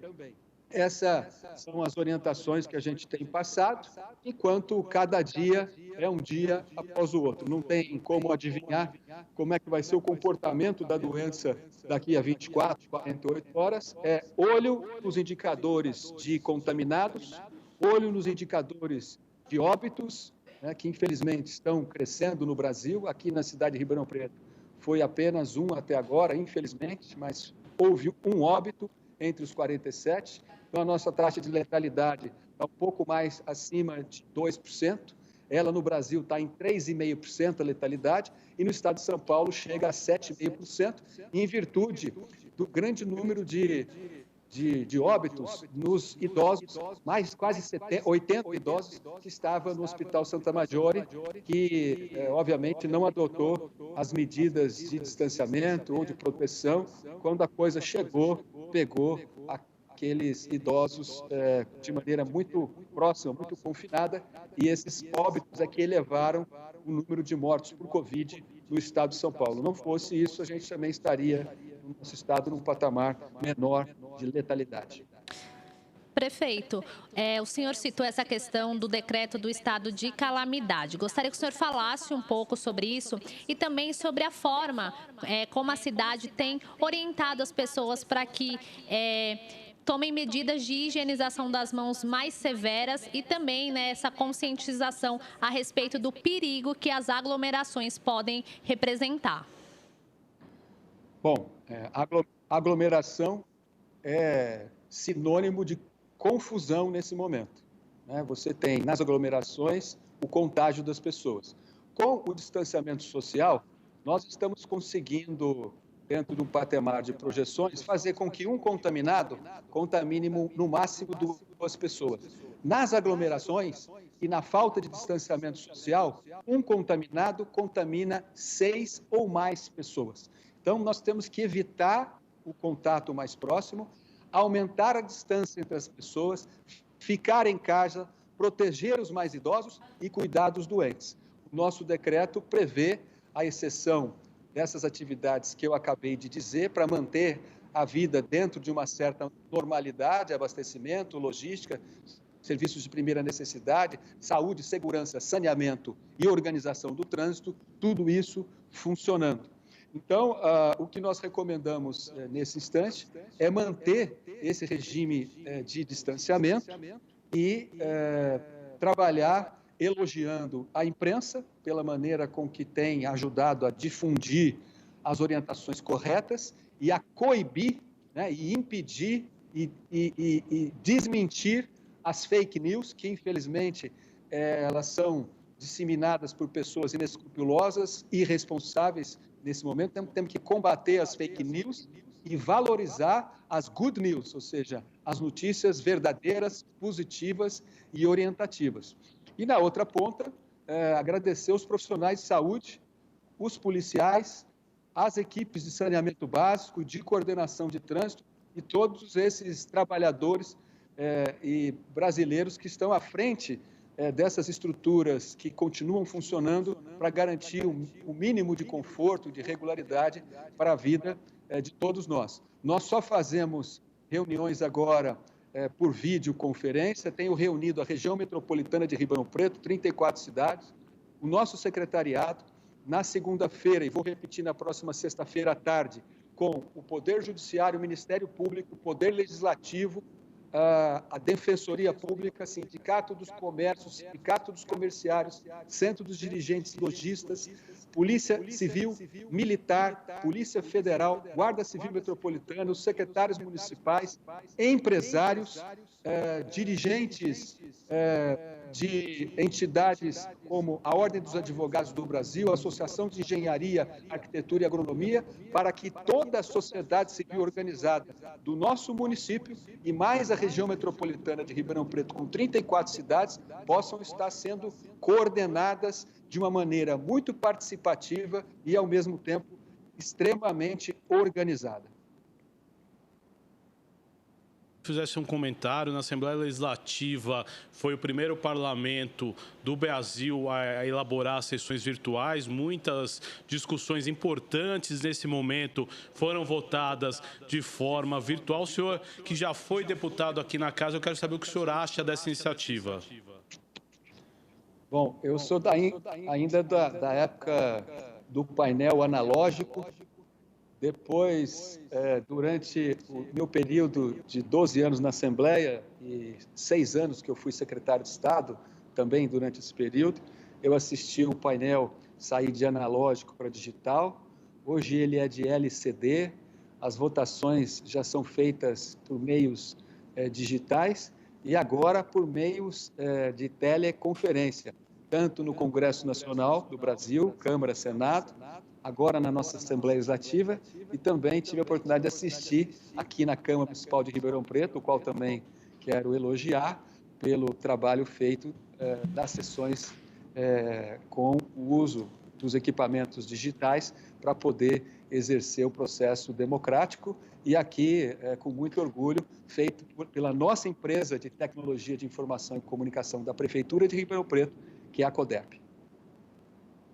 Essas são as orientações que a gente tem passado, enquanto cada dia é um dia após o outro. Não tem como adivinhar como é que vai ser o comportamento da doença daqui a 24, 48 horas. É olho nos indicadores de contaminados, olho nos indicadores de óbitos, né, que infelizmente estão crescendo no Brasil. Aqui na cidade de Ribeirão Preto foi apenas um até agora, infelizmente, mas houve um óbito entre os 47. Então, a nossa taxa de letalidade está um pouco mais acima de 2%. Ela, no Brasil, está em 3,5% a letalidade, e no estado de São Paulo chega a 7,5%, em virtude do grande número de óbitos nos idosos, mais quase 80 idosos que estavam no Hospital Santa Maggiore, que, obviamente, não adotou as medidas de distanciamento ou de proteção. Quando a coisa chegou, pegou aqueles idosos de maneira muito próxima, muito confinada, e esses óbitos é que elevaram o número de mortos por Covid no estado de São Paulo. Não fosse isso, a gente também estaria, no nosso estado, num patamar menor de letalidade. Prefeito, o senhor citou essa questão do decreto do estado de calamidade. Gostaria que o senhor falasse um pouco sobre isso e também sobre a forma como a cidade tem orientado as pessoas para que tomem medidas de higienização das mãos mais severas e também, né, essa conscientização a respeito do perigo que as aglomerações podem representar. Bom, aglomeração é sinônimo de confusão nesse momento, né? Você tem nas aglomerações o contágio das pessoas. Com o distanciamento social, nós estamos conseguindo, dentro de um patamar de projeções, fazer com que um contaminado contamine no máximo 2 pessoas. Nas aglomerações e na falta de distanciamento social, um contaminado contamina 6 ou mais pessoas. Então, nós temos que evitar o contato mais próximo, aumentar a distância entre as pessoas, ficar em casa, proteger os mais idosos e cuidar dos doentes. O nosso decreto prevê a exceção dessas atividades que eu acabei de dizer, para manter a vida dentro de uma certa normalidade, abastecimento, logística, serviços de primeira necessidade, saúde, segurança, saneamento e organização do trânsito, tudo isso funcionando. Então, o que nós recomendamos nesse instante é manter esse regime de distanciamento e trabalhar elogiando a imprensa pela maneira com que tem ajudado a difundir as orientações corretas e a coibir, né, e impedir e desmentir as fake news, que infelizmente elas são disseminadas por pessoas inescrupulosas, irresponsáveis nesse momento. Temos que combater as fake news e valorizar as good news, ou seja, as notícias verdadeiras, positivas e orientativas. E na outra ponta, agradecer os profissionais de saúde, os policiais, as equipes de saneamento básico, de coordenação de trânsito e todos esses trabalhadores e brasileiros que estão à frente dessas estruturas que continuam funcionando para garantir o mínimo de conforto, de regularidade para a vida de todos nós. Nós só fazemos reuniões agora por videoconferência, tenho reunido a região metropolitana de Ribeirão Preto, 34 cidades, o nosso secretariado, na segunda-feira, e vou repetir na próxima sexta-feira à tarde, com o Poder Judiciário, o Ministério Público, o Poder Legislativo, a Defensoria Pública, Sindicato dos Comércios, Sindicato dos Comerciários, Centro dos Dirigentes Lojistas, Polícia Civil, Militar, Polícia Federal, Guarda Civil Metropolitana, os secretários municipais, empresários, dirigentes de entidades como a Ordem dos Advogados do Brasil, a Associação de Engenharia, Arquitetura e Agronomia, para que toda a sociedade civil organizada do nosso município e mais a região metropolitana de Ribeirão Preto, com 34 cidades, possam estar sendo coordenadas de uma maneira muito participativa e, ao mesmo tempo, extremamente organizada. fizesse um comentário. Na Assembleia Legislativa foi o primeiro parlamento do Brasil a elaborar sessões virtuais. Muitas discussões importantes nesse momento foram votadas de forma virtual. O senhor, que já foi deputado aqui na casa, eu quero saber o que o senhor acha dessa iniciativa. Bom, eu sou ainda da época do painel analógico. Depois, durante o meu período de 12 anos na Assembleia e 6 anos que eu fui secretário de Estado, também durante esse período, eu assisti o painel sair de analógico para digital. Hoje ele é de LCD, as votações já são feitas por meios digitais e agora por meios de teleconferência, tanto no Congresso Nacional do Brasil, Câmara, Senado, agora na nossa Assembleia Legislativa, e também tive a oportunidade de assistir aqui na Câmara Municipal de Ribeirão Preto, o qual também quero elogiar pelo trabalho feito das sessões com o uso dos equipamentos digitais para poder exercer o processo democrático, e aqui, com muito orgulho, feito pela nossa empresa de tecnologia de informação e comunicação da Prefeitura de Ribeirão Preto, que é a CODERP.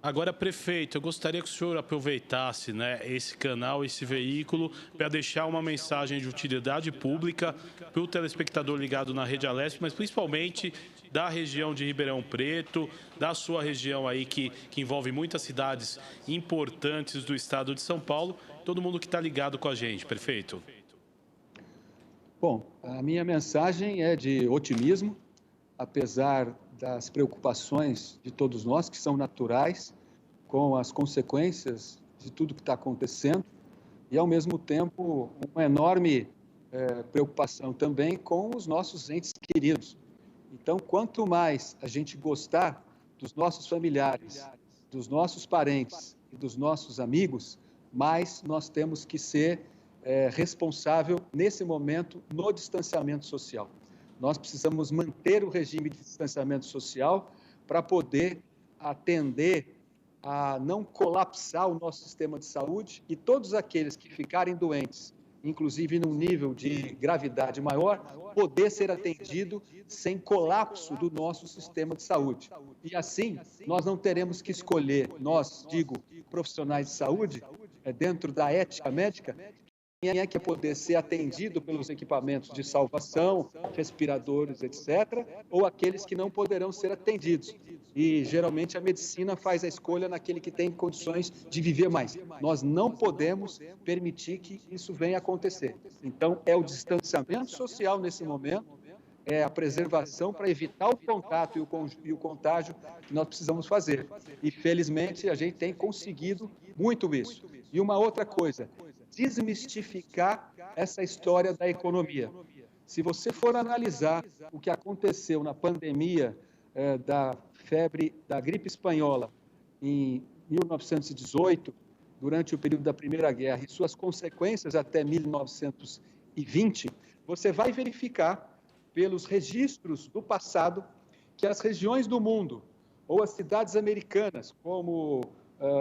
Agora, prefeito, eu gostaria que o senhor aproveitasse, esse canal, esse veículo, para deixar uma mensagem de utilidade pública para o telespectador ligado na Rede Alesp, mas principalmente da região de Ribeirão Preto, da sua região aí que envolve muitas cidades importantes do estado de São Paulo, todo mundo que está ligado com a gente, prefeito. Bom, a minha mensagem é de otimismo, apesar das preocupações de todos nós, que são naturais, com as consequências de tudo que está acontecendo, e, ao mesmo tempo, uma enorme preocupação também com os nossos entes queridos. Então, quanto mais a gente gostar dos nossos familiares, dos nossos parentes e dos nossos amigos, mais nós temos que ser responsável, nesse momento, no distanciamento social. Nós precisamos manter o regime de distanciamento social para poder atender a não colapsar o nosso sistema de saúde, e todos aqueles que ficarem doentes, inclusive num nível de gravidade maior, poder ser atendido sem colapso do nosso sistema de saúde. E assim, nós não teremos que escolher, nós, digo, profissionais de saúde, dentro da ética médica, quem é que é poder ser atendido pelos equipamentos de salvação, respiradores, etc., ou aqueles que não poderão ser atendidos. E, geralmente, a medicina faz a escolha naquele que tem condições de viver mais. Nós não podemos permitir que isso venha a acontecer. Então, é o distanciamento social nesse momento, é a preservação para evitar o contato e o contágio que nós precisamos fazer. E, felizmente, a gente tem conseguido muito isso. E uma outra coisa, desmistificar essa história da economia. Se você for analisar o que aconteceu na pandemia da febre da gripe espanhola em 1918, durante o período da Primeira Guerra, e suas consequências até 1920, você vai verificar pelos registros do passado que as regiões do mundo, ou as cidades americanas, como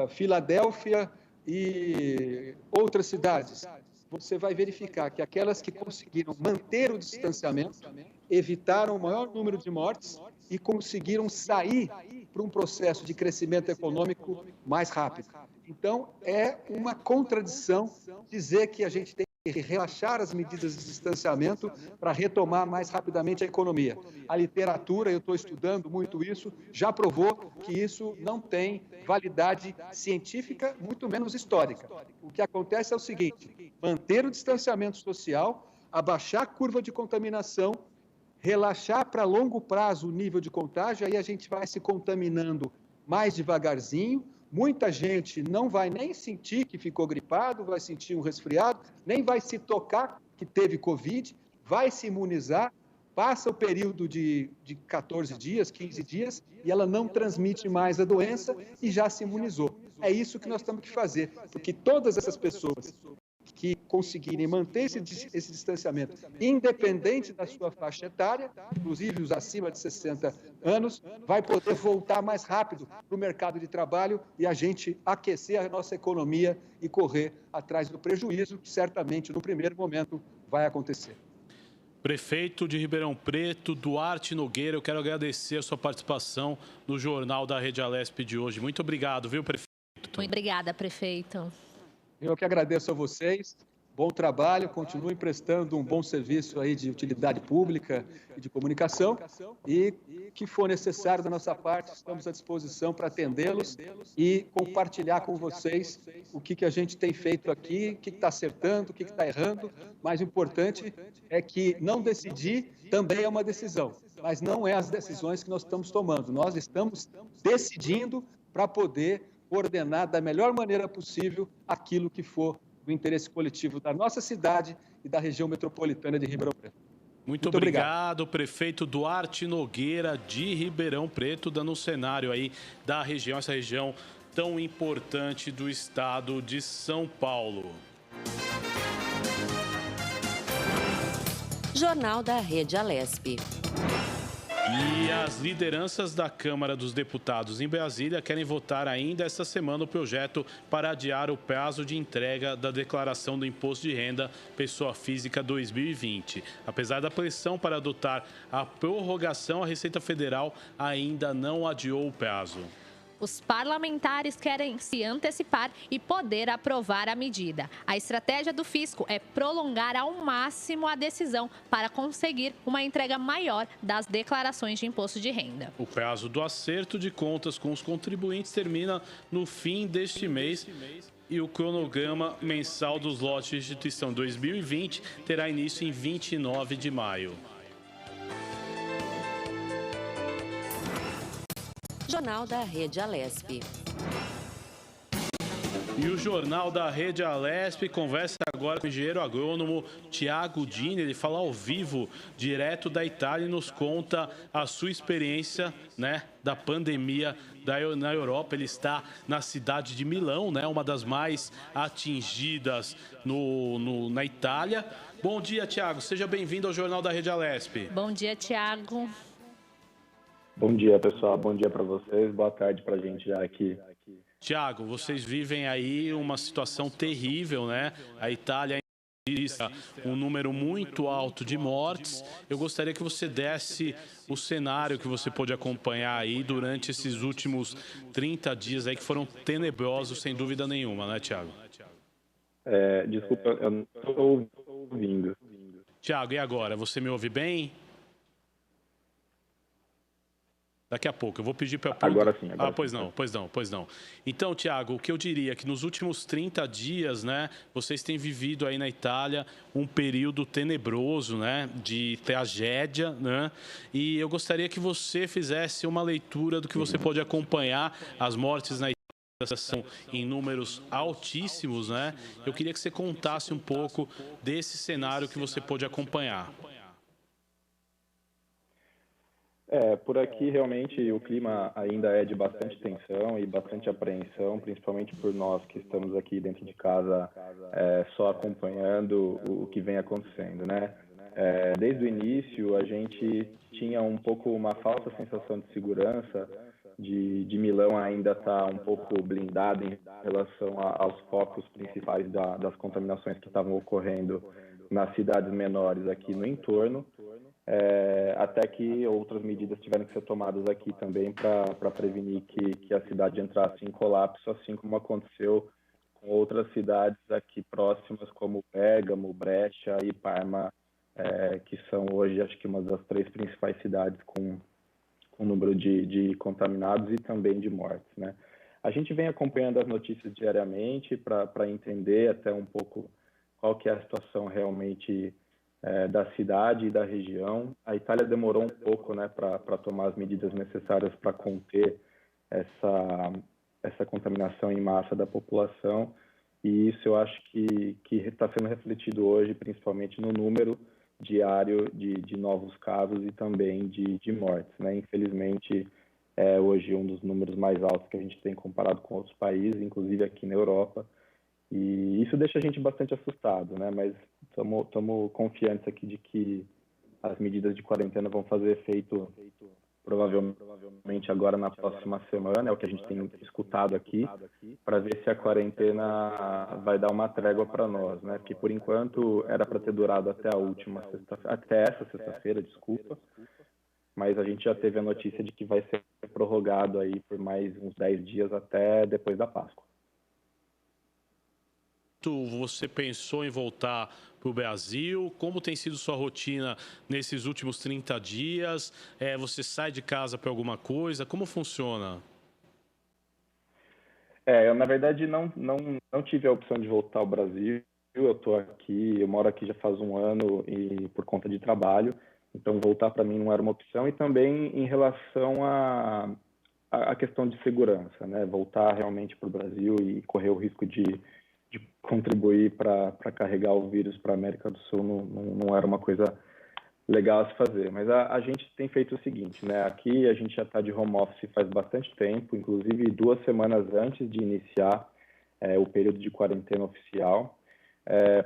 Filadélfia e outras cidades, você vai verificar que aquelas que conseguiram manter o distanciamento evitaram o maior número de mortes e conseguiram sair para um processo de crescimento econômico mais rápido. Então, é uma contradição dizer que a gente tem que relaxar as medidas de distanciamento para retomar mais rapidamente a economia. A literatura, eu estou estudando muito isso, já provou que isso não tem validade científica, muito menos histórica. O que acontece é o seguinte: manter o distanciamento social, abaixar a curva de contaminação, relaxar para longo prazo o nível de contágio, aí a gente vai se contaminando mais devagarzinho. Muita gente não vai nem sentir que ficou gripado, vai sentir um resfriado, nem vai se tocar que teve Covid, vai se imunizar, passa o período de 14 dias, 15 dias, e ela não transmite mais a doença e já se imunizou. É isso que nós temos que fazer, porque todas essas pessoas que conseguirem manter esse distanciamento, independente da sua faixa etária, inclusive os acima de 60 anos, vai poder voltar mais rápido para o mercado de trabalho e a gente aquecer a nossa economia e correr atrás do prejuízo, que certamente, no primeiro momento, vai acontecer. Prefeito de Ribeirão Preto, Duarte Nogueira, eu quero agradecer a sua participação no Jornal da Rede Alesp de hoje. Muito obrigado, viu, prefeito? Muito obrigada, prefeito. Eu que agradeço a vocês. Bom trabalho, continuem prestando um bom serviço aí de utilidade pública e de comunicação e que for necessário da nossa parte, estamos à disposição para atendê-los e compartilhar com vocês o que a gente tem feito aqui, o que está acertando, o que está errando. Mais importante é que não decidir também é uma decisão, mas não é as decisões que nós estamos tomando. Nós estamos decidindo para poder coordenar da melhor maneira possível aquilo que for do interesse coletivo da nossa cidade e da região metropolitana de Ribeirão Preto. Muito obrigado, prefeito Duarte Nogueira de Ribeirão Preto, dando um cenário aí da região, essa região tão importante do estado de São Paulo. Jornal da Rede Alesp. E as lideranças da Câmara dos Deputados em Brasília querem votar ainda esta semana o projeto para adiar o prazo de entrega da declaração do Imposto de Renda Pessoa Física 2020. Apesar da pressão para adotar a prorrogação, a Receita Federal ainda não adiou o prazo. Os parlamentares querem se antecipar e poder aprovar a medida. A estratégia do fisco é prolongar ao máximo a decisão para conseguir uma entrega maior das declarações de imposto de renda. O prazo do acerto de contas com os contribuintes termina no fim deste mês e o cronograma mensal dos lotes de instituição 2020 terá início em 29 de maio. Jornal da Rede Alesp. E o Jornal da Rede Alesp conversa agora com o engenheiro agrônomo Tiago Dini. Ele fala ao vivo, direto da Itália, e nos conta a sua experiência, né, da pandemia na Europa. Ele está na cidade de Milão, né, uma das mais atingidas na Itália. Bom dia, Tiago. Seja bem-vindo ao Jornal da Rede Alesp. Bom dia, Tiago. Bom dia, pessoal. Bom dia para vocês. Boa tarde para a gente já aqui. Tiago, vocês vivem aí uma situação terrível, né? A Itália registra um número muito alto de mortes. Eu gostaria que você desse o cenário que você pôde acompanhar aí durante esses últimos 30 dias aí que foram tenebrosos, sem dúvida nenhuma, né, Tiago? Desculpa, eu não estou ouvindo. Tiago, e agora? Você me ouve bem? Daqui a pouco, eu vou pedir para... Agora sim. Pois não. Então, Tiago, o que eu diria é que nos últimos 30 dias, né, vocês têm vivido aí na Itália um período tenebroso, né, de tragédia, né, e eu gostaria que você fizesse uma leitura do que você pode acompanhar. As mortes na Itália são em números altíssimos, né? Eu queria que você contasse um pouco desse cenário que você pôde acompanhar. Por aqui realmente o clima ainda é de bastante tensão e bastante apreensão, principalmente por nós que estamos aqui dentro de casa só acompanhando o que vem acontecendo, né? Desde o início a gente tinha um pouco uma falsa sensação de segurança, de Milão ainda estar um pouco blindado em relação aos focos principais das contaminações que estavam ocorrendo nas cidades menores aqui no entorno. Até que outras medidas tiveram que ser tomadas aqui também para prevenir que a cidade entrasse em colapso, assim como aconteceu com outras cidades aqui próximas, como Pérgamo, Brescia e Parma, que são hoje, acho que, uma das 3 principais cidades com número de contaminados e também de mortes, né? A gente vem acompanhando as notícias diariamente para entender até um pouco qual que é a situação realmente da cidade e da região. A Itália demorou um pouco, né, para tomar as medidas necessárias para conter essa contaminação em massa da população, e isso eu acho que está sendo refletido hoje, principalmente no número diário de novos casos e também de mortes, né? Infelizmente, hoje um dos números mais altos que a gente tem comparado com outros países, inclusive aqui na Europa, e isso deixa a gente bastante assustado, né? Mas estamos confiantes aqui de que as medidas de quarentena vão fazer efeito provavelmente agora na próxima semana, é o que a gente tem escutado aqui, para ver se a quarentena vai dar uma trégua para nós, né? Porque por enquanto era para ter durado até essa sexta-feira, desculpa, mas a gente já teve a notícia de que vai ser prorrogado aí por mais uns 10 dias até depois da Páscoa. Você pensou em voltar para o Brasil? Como tem sido sua rotina nesses últimos 30 dias? Você sai de casa para alguma coisa? Como funciona? Eu na verdade não tive a opção de voltar ao Brasil. Eu moro aqui já faz um ano e por conta de trabalho. Então voltar para mim não era uma opção. E também em relação à questão de segurança, né? Voltar realmente para o Brasil e correr o risco de contribuir para carregar o vírus para a América do Sul não era uma coisa legal a se fazer. Mas a gente tem feito o seguinte, né? Aqui a gente já está de home office faz bastante tempo, inclusive 2 semanas antes de iniciar o período de quarentena oficial.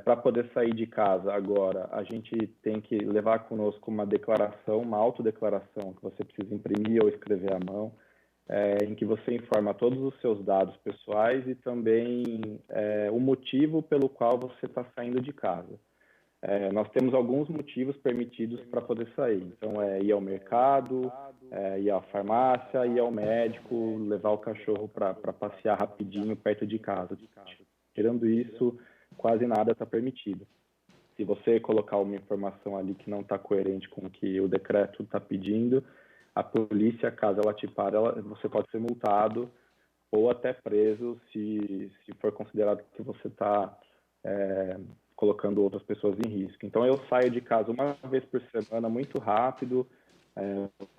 Para poder sair de casa agora, a gente tem que levar conosco uma declaração, uma autodeclaração que você precisa imprimir ou escrever à mão, em que você informa todos os seus dados pessoais e também o motivo pelo qual você está saindo de casa. Nós temos alguns motivos permitidos para poder sair. Então, ir ao mercado, ir à farmácia, ir ao médico, levar o cachorro para passear rapidinho perto de casa. Tirando isso, quase nada está permitido. Se você colocar uma informação ali que não está coerente com o que o decreto está pedindo, a polícia, caso ela te pare, você pode ser multado ou até preso se for considerado que você está colocando outras pessoas em risco. Então, eu saio de casa uma vez por semana, muito rápido,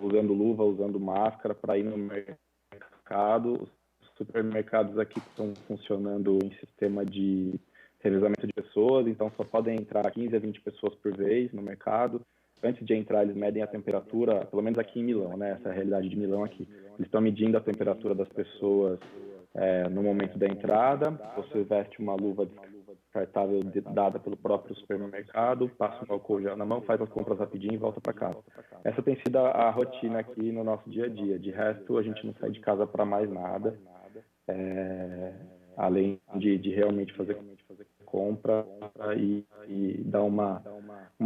usando luva, usando máscara, para ir no mercado. Os supermercados aqui estão funcionando em sistema de revezamento de pessoas, então só podem entrar 15 a 20 pessoas por vez no mercado. Antes de entrar, eles medem a temperatura, pelo menos aqui em Milão, né? Essa é a realidade de Milão aqui. Eles estão medindo a temperatura das pessoas no momento da entrada. Você veste uma luva descartável dada pelo próprio supermercado, passa um álcool gel na mão, faz as compras rapidinho e volta para casa. Essa tem sido a rotina aqui no nosso dia a dia. De resto, a gente não sai de casa para mais nada, além de realmente fazer compra e dar uma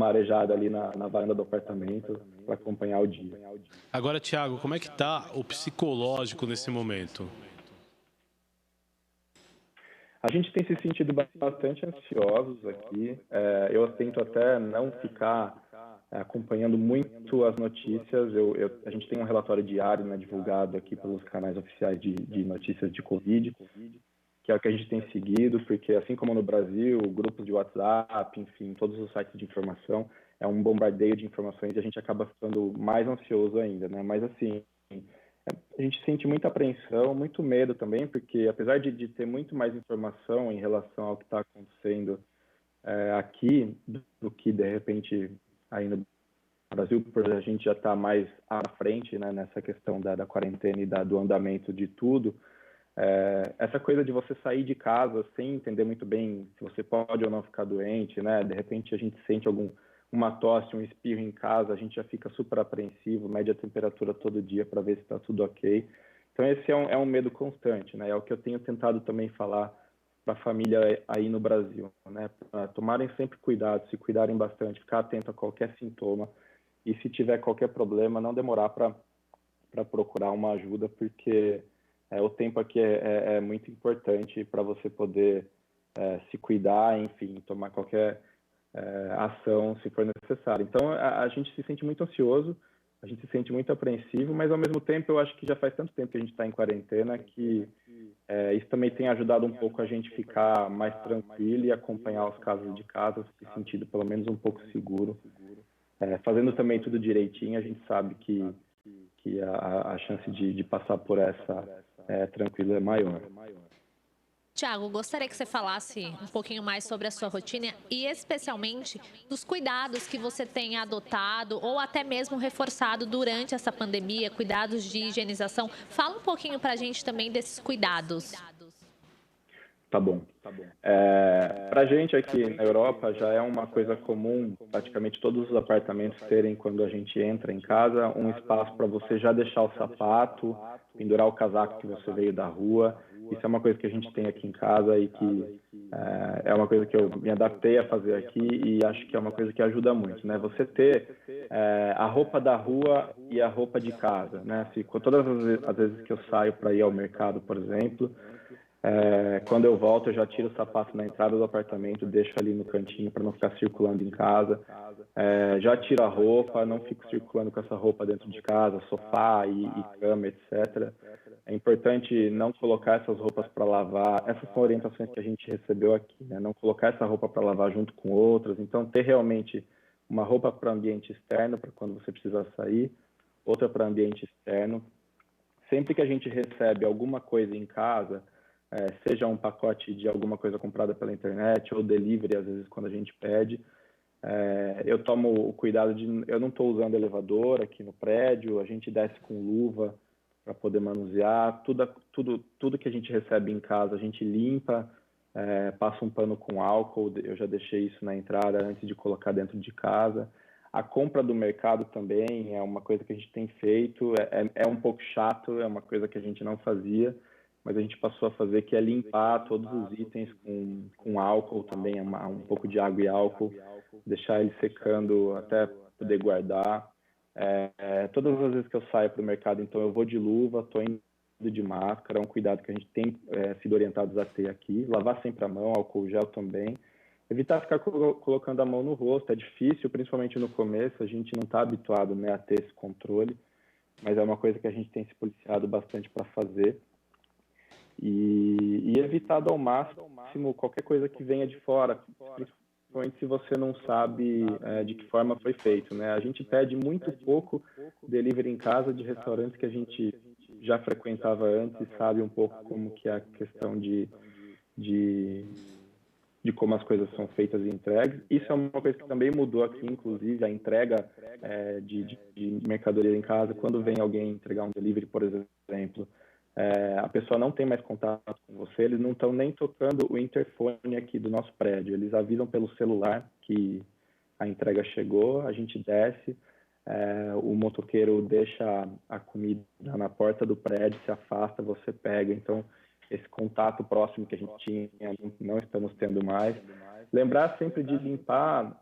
arejada ali na varanda do apartamento para acompanhar o dia. Agora, Thiago, como é que está o psicológico nesse momento? A gente tem se sentido bastante ansiosos aqui. Eu tento até não ficar acompanhando muito as notícias. A gente tem um relatório diário, né, divulgado aqui pelos canais oficiais de notícias de Covid, que é o que a gente tem seguido, porque assim como no Brasil, grupos de WhatsApp, enfim, todos os sites de informação, é um bombardeio de informações e a gente acaba ficando mais ansioso ainda, né? Mas assim, a gente sente muita apreensão, muito medo também, porque apesar de ter muito mais informação em relação ao que está acontecendo aqui, do que de repente aí no Brasil, porque a gente já está mais à frente, né, nessa questão da quarentena e do andamento de tudo. Essa coisa de você sair de casa sem entender muito bem se você pode ou não ficar doente, né? De repente a gente sente uma tosse, um espirro em casa, a gente já fica super apreensivo, mede a temperatura todo dia para ver se está tudo ok. Então esse é um medo constante, né? É o que eu tenho tentado também falar para a família aí no Brasil, né? Tomarem sempre cuidado, se cuidarem bastante, ficar atento a qualquer sintoma e se tiver qualquer problema, não demorar para procurar uma ajuda, porque o tempo aqui é muito importante para você poder se cuidar, enfim, tomar qualquer ação se for necessário. Então, a gente se sente muito ansioso, a gente se sente muito apreensivo, mas ao mesmo tempo eu acho que já faz tanto tempo que a gente está em quarentena que isso também tem ajudado um pouco a gente ficar mais tranquilo e acompanhar os casos de casa, se sentindo pelo menos um pouco seguro. Fazendo também tudo direitinho, a gente sabe que a chance de passar por essa tranquilo é maior. Thiago, gostaria que você falasse um pouquinho mais sobre a sua rotina e especialmente dos cuidados que você tem adotado ou até mesmo reforçado durante essa pandemia, cuidados de higienização. Fala um pouquinho para a gente também desses cuidados. Tá bom. Para a gente aqui na Europa já é uma coisa comum, praticamente todos os apartamentos terem, quando a gente entra em casa, um espaço para você já deixar o sapato, pendurar o casaco que você veio da rua. Isso é uma coisa que a gente tem aqui em casa e que é uma coisa que eu me adaptei a fazer aqui e acho que é uma coisa que ajuda muito, né? Você ter a roupa da rua e a roupa de casa, né? Todas as vezes que eu saio para ir ao mercado, por exemplo, quando eu volto, eu já tiro o sapato na entrada do apartamento, deixo ali no cantinho para não ficar circulando em casa. Já tiro a roupa, não fico circulando com essa roupa dentro de casa, sofá e cama, etc. É importante não colocar essas roupas para lavar. Essas são orientações que a gente recebeu aqui, né? Não colocar essa roupa para lavar junto com outras. Então, ter realmente uma roupa para ambiente externo, para quando você precisar sair, outra para ambiente externo. Sempre que a gente recebe alguma coisa em casa, seja um pacote de alguma coisa comprada pela internet ou delivery, às vezes quando a gente pede, eu tomo o cuidado de... Eu não estou usando elevador aqui no prédio, a gente desce com luva para poder manusear. Tudo que a gente recebe em casa, a gente limpa, passa um pano com álcool, eu já deixei isso na entrada antes de colocar dentro de casa. A compra do mercado também é uma coisa que a gente tem feito, é um pouco chato, é uma coisa que a gente não fazia, mas a gente passou a fazer, que é limpar todos os itens com álcool também, um pouco de água e álcool, deixar ele secando até poder guardar. Todas as vezes que eu saio para o mercado, então eu vou de luva, estou indo de máscara, é um cuidado que a gente tem sido orientados a ter aqui. Lavar sempre a mão, álcool gel também. Evitar ficar colocando a mão no rosto, é difícil, principalmente no começo, a gente não está habituado, né, a ter esse controle, mas é uma coisa que a gente tem se policiado bastante para fazer. E evitado ao máximo qualquer coisa que venha de fora, principalmente se você não sabe de que forma foi feito, né? A gente pede muito pouco delivery em casa de restaurantes que a gente já frequentava antes e sabe um pouco como que é a questão de como as coisas são feitas e entregues. Isso é uma coisa que também mudou aqui, inclusive, a entrega de mercadoria em casa. Quando vem alguém entregar um delivery, por exemplo, a pessoa não tem mais contato com você, eles não estão nem tocando o interfone aqui do nosso prédio, eles avisam pelo celular que a entrega chegou, a gente desce, o motoqueiro deixa a comida na porta do prédio, se afasta, você pega. Então, esse contato próximo que a gente tinha, não estamos tendo mais. Lembrar sempre de limpar,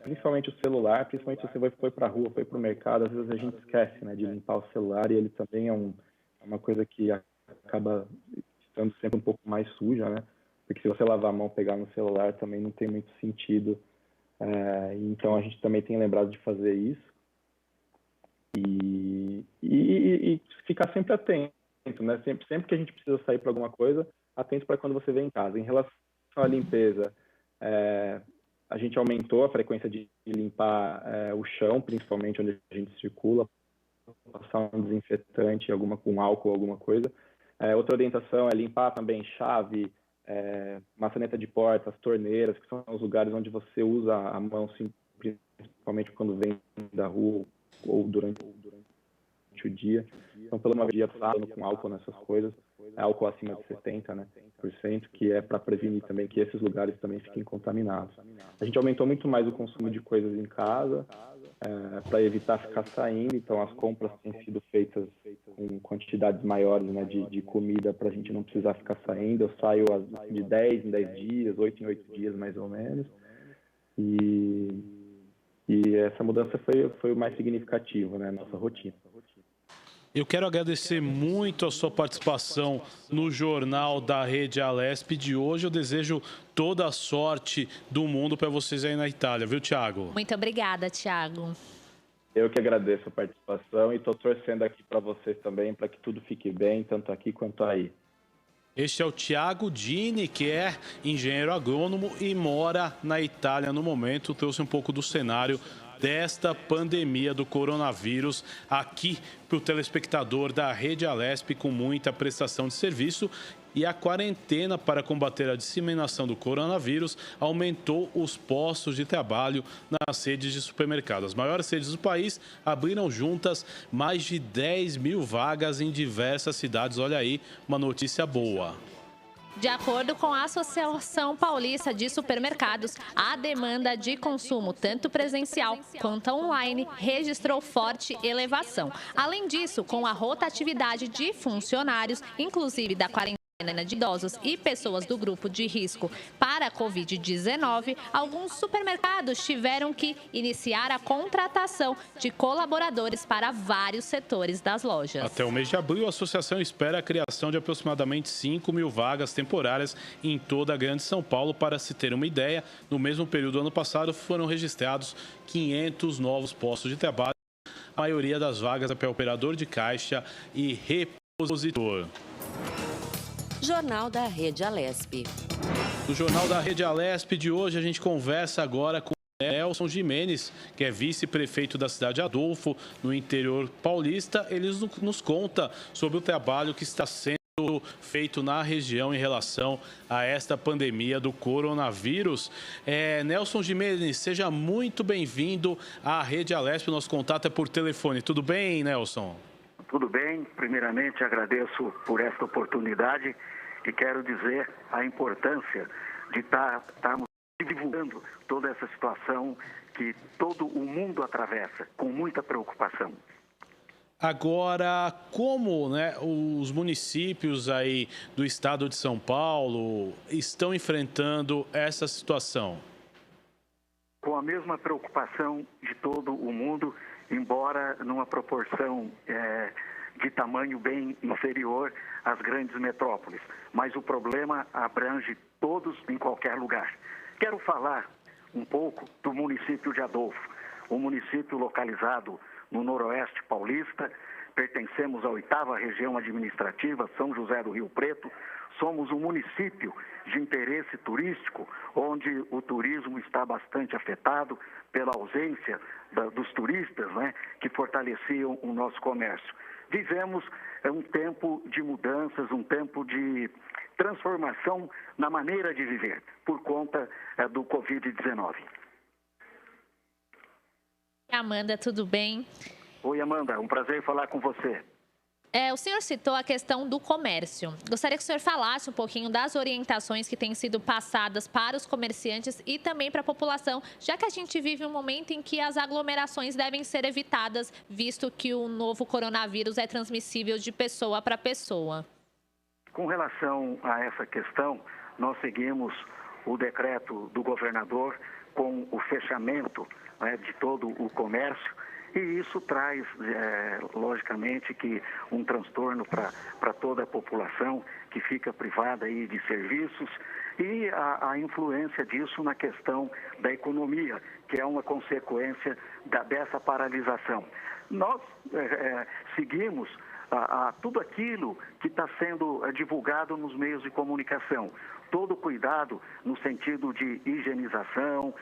principalmente o celular, principalmente se você foi para a rua, foi para o mercado, às vezes a gente esquece, né, de limpar o celular, e ele também é uma coisa que acaba estando sempre um pouco mais suja, né? Porque se você lavar a mão, pegar no celular, também não tem muito sentido. Então, a gente também tem lembrado de fazer isso. E ficar sempre atento, né? Sempre que a gente precisa sair para alguma coisa, atento para quando você vem em casa. Em relação à limpeza, a gente aumentou a frequência de limpar o chão, principalmente onde a gente circula, passar um desinfetante, com álcool, alguma coisa. Outra orientação é limpar também chave, maçaneta de portas, torneiras, que são os lugares onde você usa a mão, principalmente quando vem da rua ou durante o dia. Então, pelo menos dia passando com álcool nessas coisas, álcool acima de 70%, né, que é para prevenir também que esses lugares também fiquem contaminados. A gente aumentou muito mais o consumo de coisas em casa, para evitar ficar saindo, então as compras têm sido feitas com quantidades maiores, né, de comida, para a gente não precisar ficar saindo. Eu saio de 10 em 10 dias, 8 em 8 dias mais ou menos, e essa mudança foi o mais significativo, né, na nossa rotina. Eu quero agradecer muito a sua participação no Jornal da Rede Alesp de hoje. Eu desejo toda a sorte do mundo para vocês aí na Itália, viu, Thiago? Muito obrigada, Thiago. Eu que agradeço a participação e estou torcendo aqui para vocês também, para que tudo fique bem, tanto aqui quanto aí. Este é o Thiago Dini, que é engenheiro agrônomo e mora na Itália no momento. Trouxe um pouco do cenário desta pandemia do coronavírus aqui para o telespectador da Rede Alesp, com muita prestação de serviço. E a quarentena para combater a disseminação do coronavírus aumentou os postos de trabalho nas redes de supermercado. As maiores redes do país abriram juntas mais de 10 mil vagas em diversas cidades. Olha aí, uma notícia boa. De acordo com a Associação Paulista de Supermercados, a demanda de consumo, tanto presencial quanto online, registrou forte elevação. Além disso, com a rotatividade de funcionários, inclusive da quarentena de idosos e pessoas do grupo de risco para a Covid-19, alguns supermercados tiveram que iniciar a contratação de colaboradores para vários setores das lojas. Até o mês de abril, a associação espera a criação de aproximadamente 5 mil vagas temporárias em toda a Grande São Paulo. Para se ter uma ideia, no mesmo período do ano passado foram registrados 500 novos postos de trabalho. A maioria das vagas é para operador de caixa e repositor. Jornal da Rede Alesp. No Jornal da Rede Alesp de hoje, a gente conversa agora com Nelson Jimenez, que é vice-prefeito da cidade de Adolfo, no interior paulista. Ele nos conta sobre o trabalho que está sendo feito na região em relação a esta pandemia do coronavírus. Nelson Jimenez, seja muito bem-vindo à Rede Alesp. O nosso contato é por telefone. Tudo bem, Nelson? Tudo bem. Primeiramente, agradeço por esta oportunidade e quero dizer a importância de estarmos divulgando toda essa situação que todo o mundo atravessa com muita preocupação. Agora, como os municípios aí do estado de São Paulo estão enfrentando essa situação? Com a mesma preocupação de todo o mundo, embora numa proporção de tamanho bem inferior às grandes metrópoles. Mas o problema abrange todos em qualquer lugar. Quero falar um pouco do município de Adolfo, um município localizado no noroeste paulista. Pertencemos à 8ª região administrativa, São José do Rio Preto. Somos um município de interesse turístico, onde o turismo está bastante afetado pela ausência dos turistas, que fortaleciam o nosso comércio. Vivemos um tempo de mudanças, um tempo de transformação na maneira de viver, por conta do Covid-19. Amanda, tudo bem? Oi, Amanda, um prazer falar com você. O senhor citou a questão do comércio. Gostaria que o senhor falasse um pouquinho das orientações que têm sido passadas para os comerciantes e também para a população, já que a gente vive um momento em que as aglomerações devem ser evitadas, visto que o novo coronavírus é transmissível de pessoa para pessoa. Com relação a essa questão, nós seguimos o decreto do governador com o fechamento de todo o comércio. E isso traz, logicamente, que um transtorno para toda a população que fica privada aí de serviços e a influência disso na questão da economia, que é uma consequência dessa paralisação. Nós seguimos tudo aquilo que está sendo divulgado nos meios de comunicação. Todo cuidado no sentido de higienização,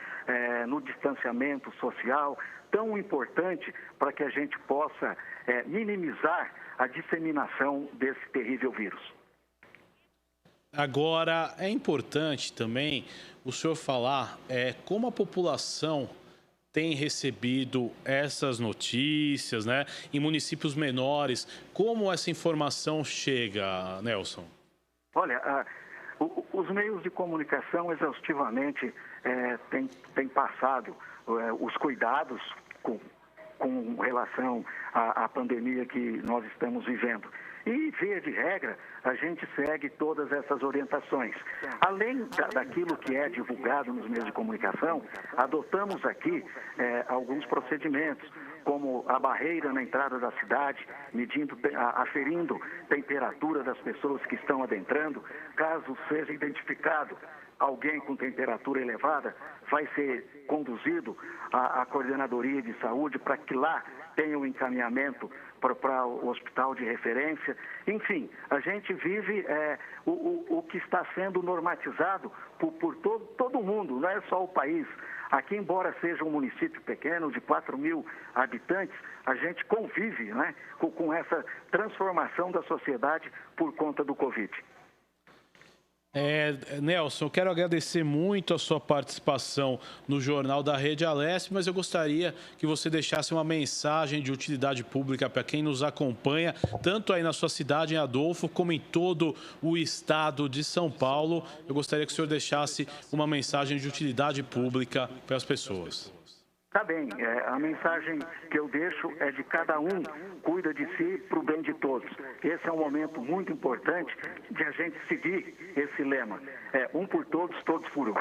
no distanciamento social, tão importante para que a gente possa minimizar a disseminação desse terrível vírus. Agora, é importante também o senhor falar como a população tem recebido essas notícias, em municípios menores. Como essa informação chega, Nelson? Olha, os meios de comunicação exaustivamente têm passado os cuidados com relação à pandemia que nós estamos vivendo. E, via de regra, a gente segue todas essas orientações. Além daquilo que é divulgado nos meios de comunicação, adotamos aqui alguns procedimentos, como a barreira na entrada da cidade, aferindo temperatura das pessoas que estão adentrando. Caso seja identificado alguém com temperatura elevada, vai ser conduzido à Coordenadoria de Saúde para que lá tenha um encaminhamento para o hospital de referência. Enfim, a gente vive o que está sendo normatizado por todo mundo, não é só o país. Aqui, embora seja um município pequeno, de 4 mil habitantes, a gente convive com essa transformação da sociedade por conta do Covid. Nelson, eu quero agradecer muito a sua participação no Jornal da Rede Alesp, mas eu gostaria que você deixasse uma mensagem de utilidade pública para quem nos acompanha, tanto aí na sua cidade, em Adolfo, como em todo o estado de São Paulo. Eu gostaria que o senhor deixasse uma mensagem de utilidade pública para as pessoas. Tá bem, a mensagem que eu deixo é de cada um cuida de si para o bem de todos. Esse é um momento muito importante de a gente seguir esse lema. Um por todos, todos por um.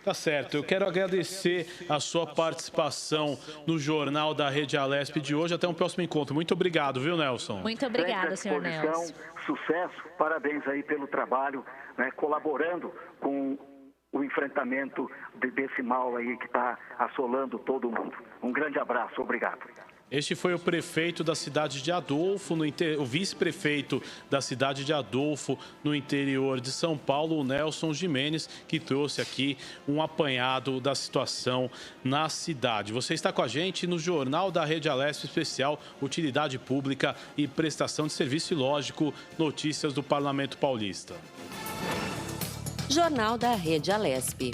Tá certo, eu quero agradecer a sua participação no Jornal da Rede Alesp de hoje. Até um próximo encontro. Muito obrigado, viu, Nelson? Muito obrigada, senhor Nelson. Sucesso, parabéns aí pelo trabalho, né, colaborando com o enfrentamento desse mal aí que está assolando todo mundo. Um grande abraço, obrigado. Este foi o prefeito da cidade de Adolfo, o vice-prefeito da cidade de Adolfo, no interior de São Paulo, o Nelson Gimenez, que trouxe aqui um apanhado da situação na cidade. Você está com a gente no Jornal da Rede Alesp Especial, Utilidade Pública e Prestação de Serviço e, lógico, notícias do Parlamento Paulista. Jornal da Rede Alesp.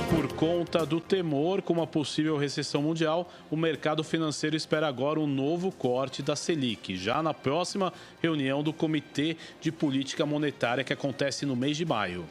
Por conta do temor com uma possível recessão mundial, o mercado financeiro espera agora um novo corte da Selic, já na próxima reunião do Comitê de Política Monetária, que acontece no mês de maio.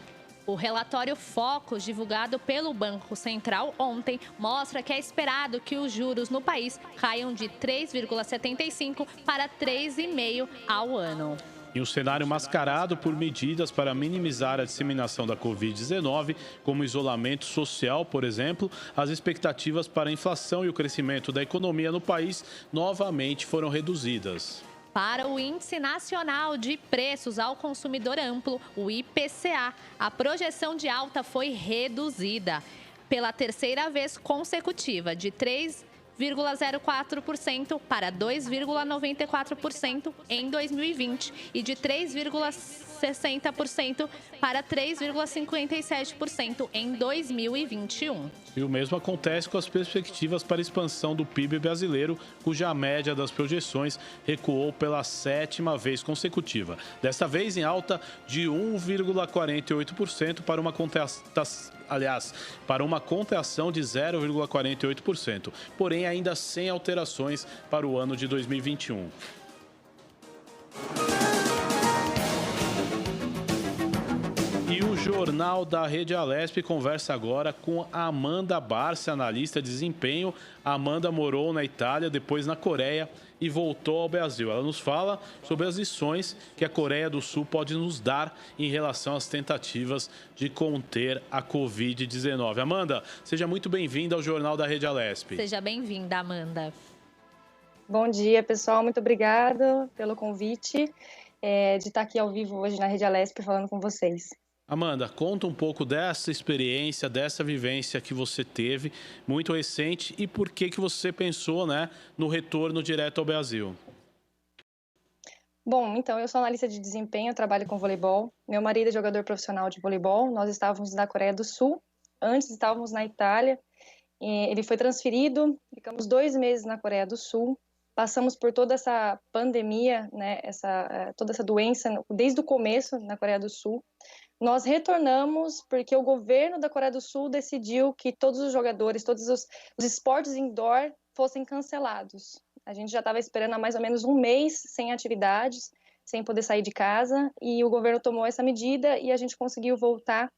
O relatório Focus, divulgado pelo Banco Central ontem, mostra que é esperado que os juros no país caiam de 3,75% para 3,5% ao ano. Em um cenário mascarado por medidas para minimizar a disseminação da Covid-19, como isolamento social, por exemplo, as expectativas para a inflação e o crescimento da economia no país novamente foram reduzidas. Para o Índice Nacional de Preços ao Consumidor Amplo, o IPCA, a projeção de alta foi reduzida pela terceira vez consecutiva, de 3,04% para 2,94% em 2020 e de 3,60% para 3,57% em 2021. E o mesmo acontece com as perspectivas para a expansão do PIB brasileiro, cuja média das projeções recuou pela 7ª vez consecutiva. Desta vez em alta de 1,48% para uma contração de 0,48%, porém ainda sem alterações para o ano de 2021. E o Jornal da Rede Alesp conversa agora com a Amanda Barça, analista de desempenho. A Amanda morou na Itália, depois na Coreia e voltou ao Brasil. Ela nos fala sobre as lições que a Coreia do Sul pode nos dar em relação às tentativas de conter a Covid-19. Amanda, seja muito bem-vinda ao Jornal da Rede Alesp. Seja bem-vinda, Amanda. Bom dia, pessoal. Muito obrigada pelo convite de estar aqui ao vivo hoje na Rede Alesp falando com vocês. Amanda, conta um pouco dessa experiência, dessa vivência que você teve, muito recente, e por que você pensou, no retorno direto ao Brasil? Bom, então, eu sou analista de desempenho, trabalho com voleibol. Meu marido é jogador profissional de voleibol. Nós estávamos na Coreia do Sul, antes estávamos na Itália. Ele foi transferido, ficamos 2 meses na Coreia do Sul. Passamos por toda essa pandemia, toda essa doença, desde o começo na Coreia do Sul. Nós retornamos porque o governo da Coreia do Sul decidiu que todos os jogadores, todos os esportes indoor fossem cancelados. A gente já estava esperando há mais ou menos 1 mês sem atividades, sem poder sair de casa, e o governo tomou essa medida e a gente conseguiu voltar.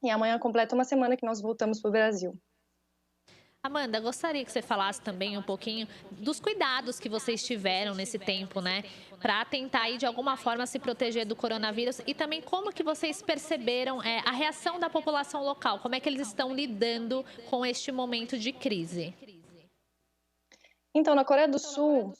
E amanhã completa 1 semana que nós voltamos para o Brasil. Amanda, gostaria que você falasse também um pouquinho dos cuidados que vocês tiveram nesse tempo, para tentar aí, de alguma forma, se proteger do coronavírus, e também como que vocês perceberam a reação da população local, como é que eles estão lidando com este momento de crise? Então, na Coreia do Sul,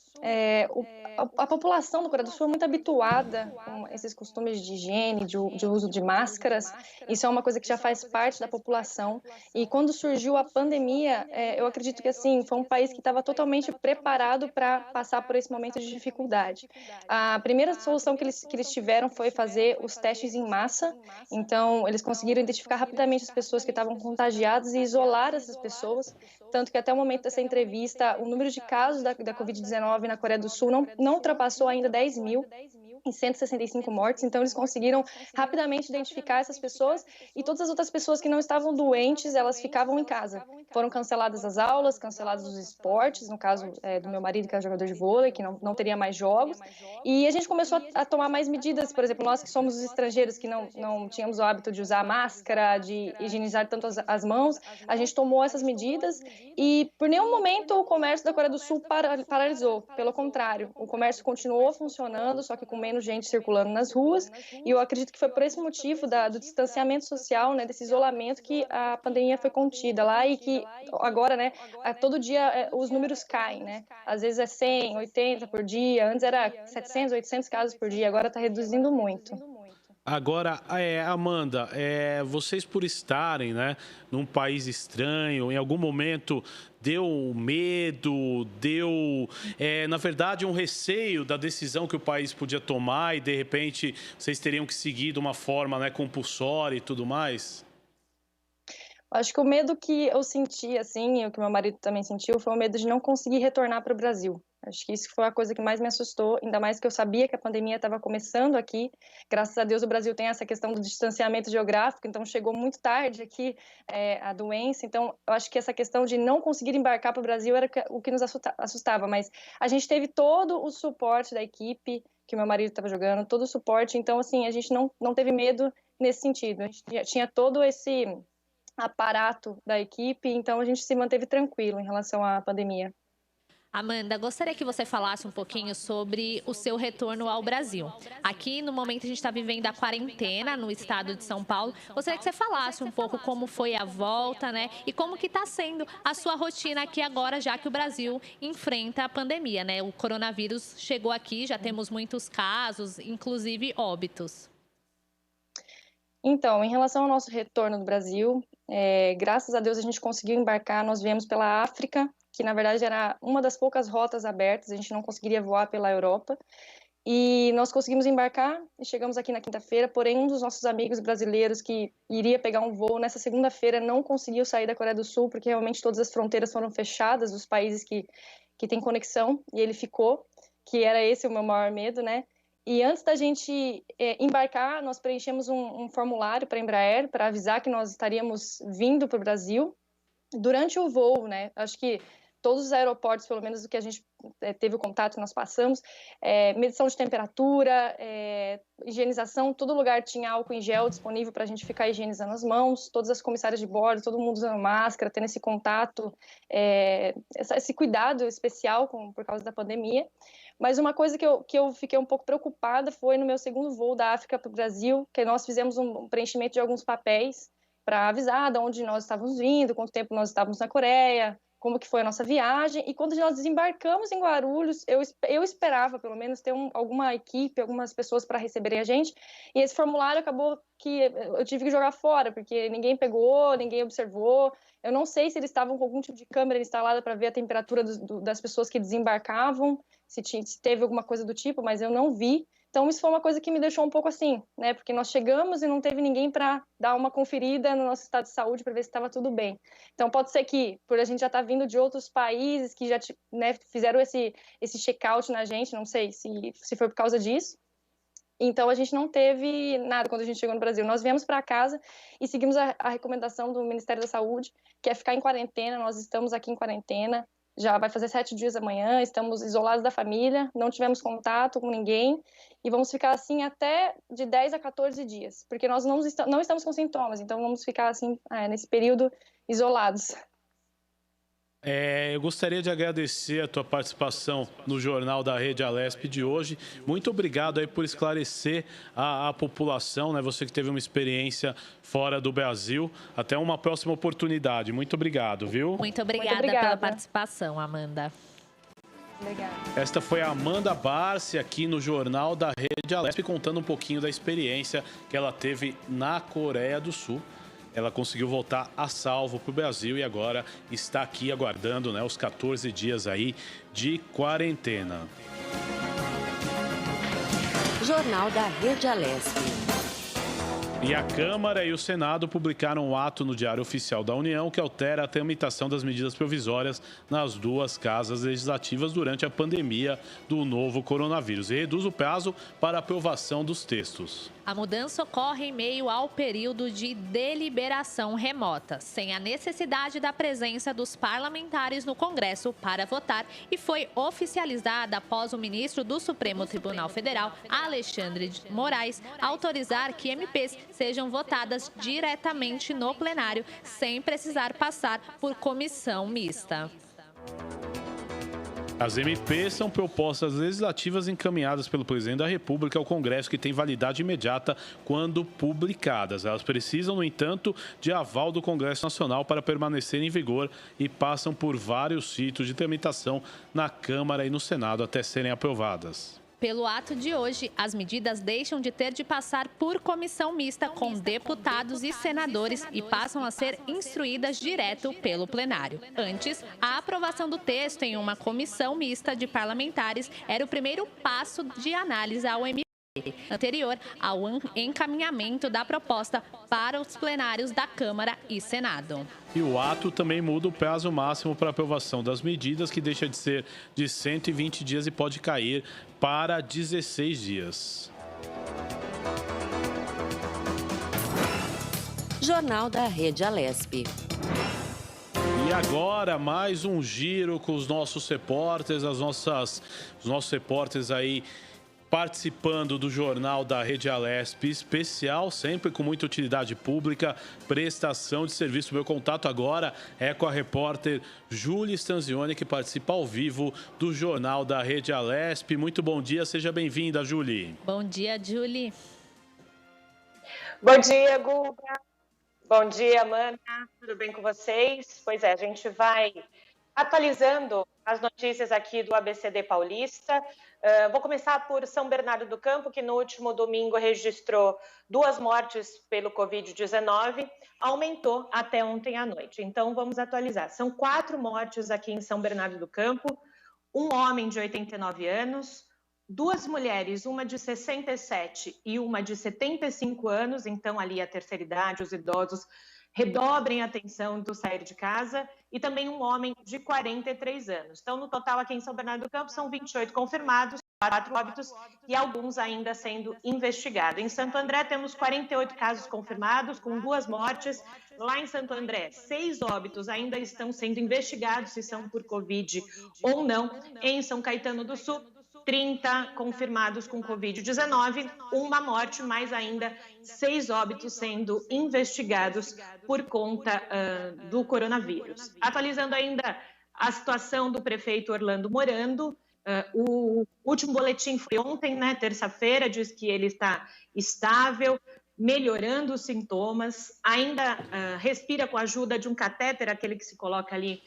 a população da Coreia do Sul é muito habituada com esses costumes de higiene, de uso de máscaras. Isso é uma coisa que já faz parte da população. E quando surgiu a pandemia, eu acredito que assim, foi um país que estava totalmente preparado para passar por esse momento de dificuldade. A primeira solução que eles tiveram foi fazer os testes em massa. Então, eles conseguiram identificar rapidamente as pessoas que estavam contagiadas e isolar essas pessoas. Tanto que até o momento dessa entrevista, o número de casos da Covid-19 na Coreia do Sul não ultrapassou ainda 10 mil. e 165 mortes, então eles conseguiram rapidamente identificar essas pessoas e todas as outras pessoas que não estavam doentes, elas ficavam em casa. Foram canceladas as aulas, cancelados os esportes, no caso do meu marido, que é jogador de vôlei, que não teria mais jogos, e a gente começou a tomar mais medidas, por exemplo, nós que somos os estrangeiros, que não tínhamos o hábito de usar máscara, de higienizar tanto as mãos, a gente tomou essas medidas e por nenhum momento o comércio da Coreia do Sul paralisou, pelo contrário, o comércio continuou funcionando, só que com menos gente circulando nas ruas, e eu acredito que foi por esse motivo do distanciamento social, né, desse isolamento, que a pandemia foi contida lá e que agora, né, todo dia os números caem, né, às vezes é 100, 80 por dia, antes era 700, 800 casos por dia, agora está reduzindo muito. Agora, Amanda, vocês por estarem, né, num país estranho, em algum momento deu medo, na verdade, um receio da decisão que o país podia tomar e, de repente, vocês teriam que seguir de uma forma, né, compulsória e tudo mais? Acho que o medo que eu senti, assim, e o que meu marido também sentiu, foi o medo de não conseguir retornar para o Brasil. Acho que isso foi a coisa que mais me assustou, ainda mais que eu sabia que a pandemia estava começando aqui. Graças a Deus o Brasil tem essa questão do distanciamento geográfico, então chegou muito tarde aqui a doença. Então eu acho que essa questão de não conseguir embarcar para o Brasil era o que nos assustava, mas a gente teve todo o suporte da equipe que o meu marido estava jogando, todo o suporte, então assim, a gente não teve medo nesse sentido. A gente tinha todo esse aparato da equipe, então a gente se manteve tranquilo em relação à pandemia. Amanda, gostaria que você falasse um pouquinho sobre o seu retorno ao Brasil. Aqui, no momento, a gente está vivendo a quarentena no estado de São Paulo. Gostaria que você falasse um pouco como foi a volta, né? E como que está sendo a sua rotina aqui agora, já que o Brasil enfrenta a pandemia, né? O coronavírus chegou aqui, já temos muitos casos, inclusive óbitos. Então, em relação ao nosso retorno do Brasil, graças a Deus a gente conseguiu embarcar, nós viemos pela África, que na verdade era uma das poucas rotas abertas, a gente não conseguiria voar pela Europa, e nós conseguimos embarcar e chegamos aqui na quinta-feira, porém um dos nossos amigos brasileiros que iria pegar um voo nessa segunda-feira não conseguiu sair da Coreia do Sul, porque realmente todas as fronteiras foram fechadas, dos países que têm conexão, e ele ficou, que era esse o meu maior medo, né? E antes da gente embarcar, nós preenchemos um formulário para a Embraer, para avisar que nós estaríamos vindo para o Brasil. Durante o voo, né, acho que todos os aeroportos, pelo menos o que a gente teve o contato, nós passamos, medição de temperatura, higienização, todo lugar tinha álcool em gel disponível para a gente ficar higienizando as mãos, todas as comissárias de bordo, todo mundo usando máscara, tendo esse contato, esse cuidado especial por causa da pandemia. Mas uma coisa que eu fiquei um pouco preocupada foi no meu segundo voo da África para o Brasil, que nós fizemos um preenchimento de alguns papéis para avisar de onde nós estávamos vindo, quanto tempo nós estávamos na Coreia, como que foi a nossa viagem. E quando nós desembarcamos em Guarulhos, eu esperava, pelo menos, ter alguma equipe, algumas pessoas para receberem a gente. E esse formulário acabou que eu tive que jogar fora, porque ninguém pegou, ninguém observou. Eu não sei se eles estavam com algum tipo de câmera instalada para ver a temperatura das pessoas que desembarcavam, se teve alguma coisa do tipo, mas eu não vi. Então, isso foi uma coisa que me deixou um pouco assim, né? Porque nós chegamos e não teve ninguém para dar uma conferida no nosso estado de saúde para ver se estava tudo bem. Então, pode ser que, por a gente já estar vindo de outros países que já, né, fizeram esse check-out na gente, não sei se foi por causa disso. Então, a gente não teve nada quando a gente chegou no Brasil. Nós viemos para casa e seguimos a recomendação do Ministério da Saúde, que é ficar em quarentena. Nós estamos aqui em quarentena. Já vai fazer 7 dias amanhã, estamos isolados da família, não tivemos contato com ninguém e vamos ficar assim até de 10 a 14 dias, porque nós não estamos com sintomas, então vamos ficar assim nesse período isolados. Eu gostaria de agradecer a tua participação no Jornal da Rede Alesp de hoje. Muito obrigado aí por esclarecer a população, né? Você que teve uma experiência fora do Brasil. Até uma próxima oportunidade. Muito obrigado, viu? Muito obrigada pela participação, Amanda. Obrigada. Esta foi a Amanda Barsi aqui no Jornal da Rede Alesp, contando um pouquinho da experiência que ela teve na Coreia do Sul. Ela conseguiu voltar a salvo para o Brasil e agora está aqui aguardando, né, os 14 dias aí de quarentena. Jornal da Rede Alesp. E a Câmara e o Senado publicaram um ato no Diário Oficial da União que altera a tramitação das medidas provisórias nas duas casas legislativas durante a pandemia do novo coronavírus e reduz o prazo para a aprovação dos textos. A mudança ocorre em meio ao período de deliberação remota, sem a necessidade da presença dos parlamentares no Congresso para votar, e foi oficializada após o ministro do Supremo Tribunal Federal, Alexandre de Moraes, autorizar que MPs sejam votadas diretamente no plenário, sem precisar passar por comissão mista. As MPs são propostas legislativas encaminhadas pelo presidente da República ao Congresso que têm validade imediata quando publicadas. Elas precisam, no entanto, de aval do Congresso Nacional para permanecer em vigor e passam por vários ciclos de tramitação na Câmara e no Senado até serem aprovadas. Pelo ato de hoje, as medidas deixam de ter de passar por comissão mista com deputados e senadores e passam a ser instruídas direto pelo plenário. Antes, a aprovação do texto em uma comissão mista de parlamentares era o primeiro passo de análise ao MP, anterior ao encaminhamento da proposta para os plenários da Câmara e Senado. E o ato também muda o prazo máximo para aprovação das medidas, que deixa de ser de 120 dias e pode cair para 16 dias. Jornal da Rede Alesp. E agora, mais um giro com os nossos repórteres, os nossos repórteres aí participando do Jornal da Rede Alesp especial, sempre com muita utilidade pública, prestação de serviço. Meu contato agora é com a repórter Júlia Stanzioni, que participa ao vivo do Jornal da Rede Alesp. Muito bom dia, seja bem-vinda, Júlia. Bom dia, Júlia. Bom dia, Guga. Bom dia, Amanda. Tudo bem com vocês? Pois é, a gente vai atualizando as notícias aqui do ABCD Paulista. Vou começar por São Bernardo do Campo, que no último domingo registrou 2 mortes pelo Covid-19, aumentou até ontem à noite. Então, vamos atualizar. São 4 mortes aqui em São Bernardo do Campo, um homem de 89 anos, 2 mulheres, uma de 67 e uma de 75 anos, então ali a terceira idade, os idosos redobrem a atenção do sair de casa, e também um homem de 43 anos. Então, no total, aqui em São Bernardo do Campo, são 28 confirmados, 4 óbitos e alguns ainda sendo investigados. Em Santo André, temos 48 casos confirmados, com 2 mortes. Lá em Santo André, 6 óbitos ainda estão sendo investigados, se são por Covid ou não. Em São Caetano do Sul, 30 confirmados com Covid-19, 1 morte, mas ainda 6 óbitos sendo investigados por conta do coronavírus. Atualizando ainda a situação do prefeito Orlando Morando, o último boletim foi ontem, né, terça-feira, diz que ele está estável, melhorando os sintomas, ainda respira com a ajuda de um catéter, aquele que se coloca ali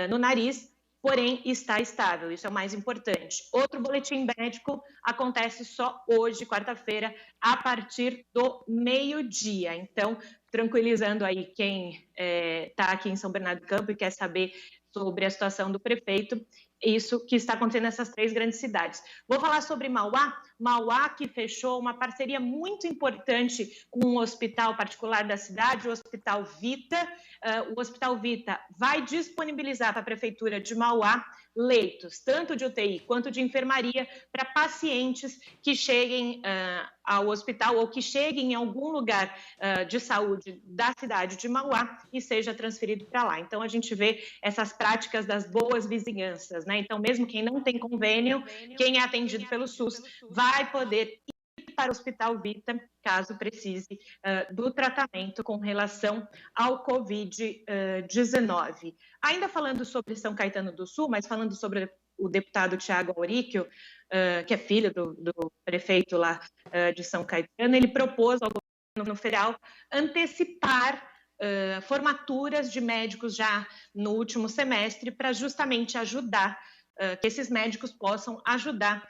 no nariz, porém está estável, isso é o mais importante. Outro boletim médico acontece só hoje, quarta-feira, a partir do meio-dia. Então, tranquilizando aí quem está aqui em São Bernardo do Campo e quer saber sobre a situação do prefeito, isso que está acontecendo nessas 3 grandes cidades. Vou falar sobre Mauá. Mauá, que fechou uma parceria muito importante com um hospital particular da cidade, o Hospital Vita. O Hospital Vita vai disponibilizar para a Prefeitura de Mauá leitos, tanto de UTI quanto de enfermaria, para pacientes que cheguem ao hospital ou que cheguem em algum lugar de saúde da cidade de Mauá e seja transferido para lá. Então, a gente vê essas práticas das boas vizinhanças, né? Então, mesmo quem não tem convênio, quem é atendido pelo SUS, vai poder ir para o Hospital Vita, caso precise do tratamento com relação ao Covid-19. Ainda falando sobre São Caetano do Sul, mas falando sobre o deputado Thiago Auríquio, que é filho do prefeito lá de São Caetano, ele propôs ao governo federal antecipar formaturas de médicos já no último semestre para justamente ajudar que esses médicos possam ajudar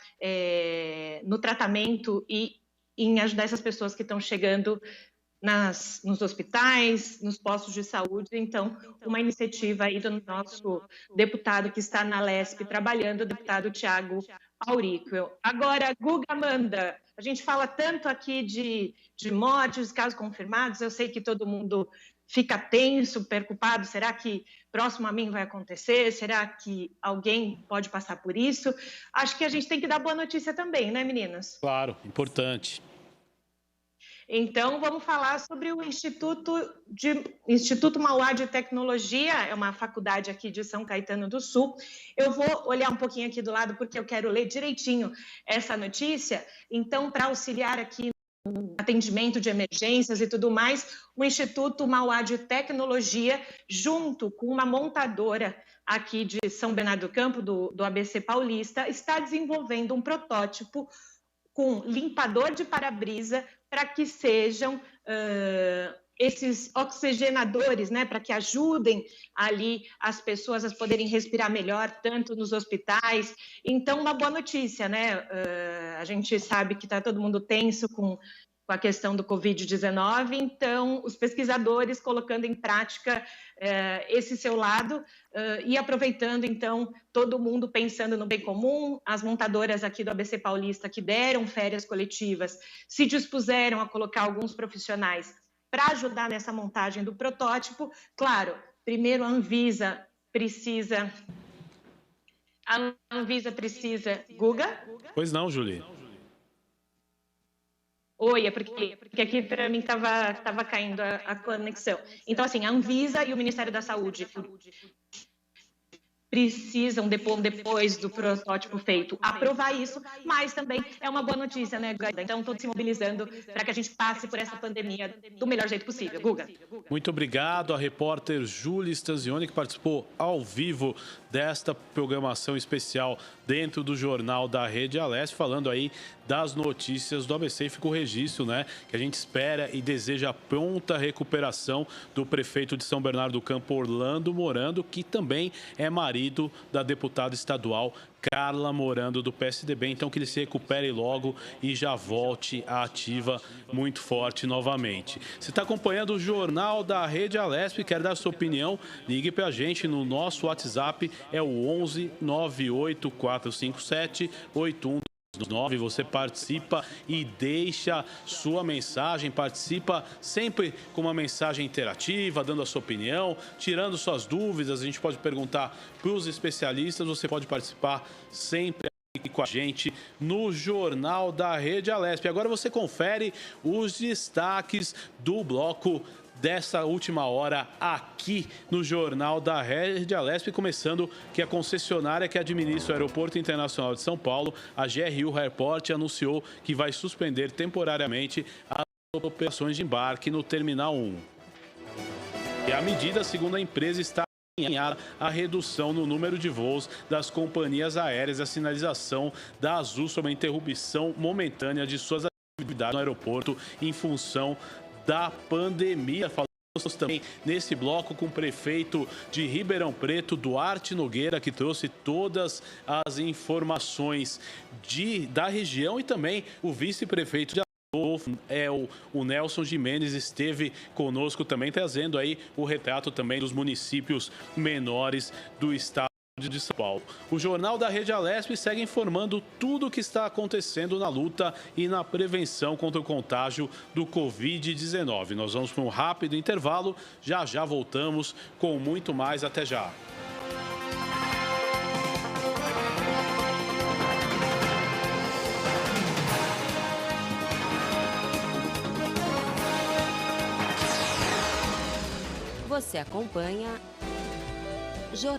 no tratamento e em ajudar essas pessoas que estão chegando nos hospitais, nos postos de saúde. Então, uma iniciativa aí do nosso deputado que está na Lesp trabalhando, o deputado Thiago auríquel. Agora, Guga, Amanda, a gente fala tanto aqui de mortes, casos confirmados, eu sei que todo mundo fica tenso, preocupado, será que próximo a mim vai acontecer? Será que alguém pode passar por isso? Acho que a gente tem que dar boa notícia também, né, meninas? Claro, importante. Então, vamos falar sobre o Instituto Mauá de Tecnologia, é uma faculdade aqui de São Caetano do Sul. Eu vou olhar um pouquinho aqui do lado, porque eu quero ler direitinho essa notícia. Então, para auxiliar aqui no atendimento de emergências e tudo mais, o Instituto Mauá de Tecnologia, junto com uma montadora aqui de São Bernardo do Campo, do ABC Paulista, está desenvolvendo um protótipo com limpador de para-brisa para que sejam esses oxigenadores, né, para que ajudem ali as pessoas a poderem respirar melhor, tanto nos hospitais. Então, uma boa notícia, né? A gente sabe que está todo mundo tenso com a questão do Covid-19, então os pesquisadores colocando em prática esse seu lado e aproveitando, então, todo mundo pensando no bem comum. As montadoras aqui do ABC Paulista que deram férias coletivas se dispuseram a colocar alguns profissionais para ajudar nessa montagem do protótipo. Claro, primeiro a Anvisa precisa... Guga? Pois não, Julie. Oi, é porque aqui para mim estava caindo a conexão. Então, assim, a Anvisa e o Ministério da Saúde precisam, depois do protótipo feito, aprovar isso, mas também é uma boa notícia, né, Guga? Então, todos se mobilizando para que a gente passe por essa pandemia do melhor jeito possível. Guga. Muito obrigado à repórter Júlia Stanzioni, que participou ao vivo desta programação especial dentro do Jornal da Rede Alesp, falando aí das notícias do ABC. E fica o registro, né, que a gente espera e deseja a pronta recuperação do prefeito de São Bernardo do Campo, Orlando Morando, que também é marido da deputada estadual Carla Morando, do PSDB. Então, que ele se recupere logo e já volte à ativa muito forte novamente. Você está acompanhando o Jornal da Rede Alesp, quer dar sua opinião? Ligue para a gente no nosso WhatsApp, é o 11 98 457 8129. Você participa e deixa sua mensagem, participa sempre com uma mensagem interativa, dando a sua opinião, tirando suas dúvidas. A gente pode perguntar para os especialistas, você pode participar sempre aqui com a gente no Jornal da Rede Alesp. Agora você confere os destaques do bloco dessa última hora aqui no Jornal da Rede Alesp, começando que a concessionária que administra o Aeroporto Internacional de São Paulo, a GRU Airport, anunciou que vai suspender temporariamente as operações de embarque no Terminal 1. E a medida, segundo a empresa, está alinhada à redução no número de voos das companhias aéreas e a sinalização da Azul sobre a interrupção momentânea de suas atividades no aeroporto em função da pandemia. Falamos também nesse bloco com o prefeito de Ribeirão Preto, Duarte Nogueira, que trouxe todas as informações da região, e também o vice-prefeito de o Nelson Jimenez esteve conosco também, trazendo aí o retrato também dos municípios menores do estado de São Paulo. O Jornal da Rede Alesp segue informando tudo o que está acontecendo na luta e na prevenção contra o contágio do Covid-19. Nós vamos para um rápido intervalo, já voltamos com muito mais. Até já. Você acompanha Jornal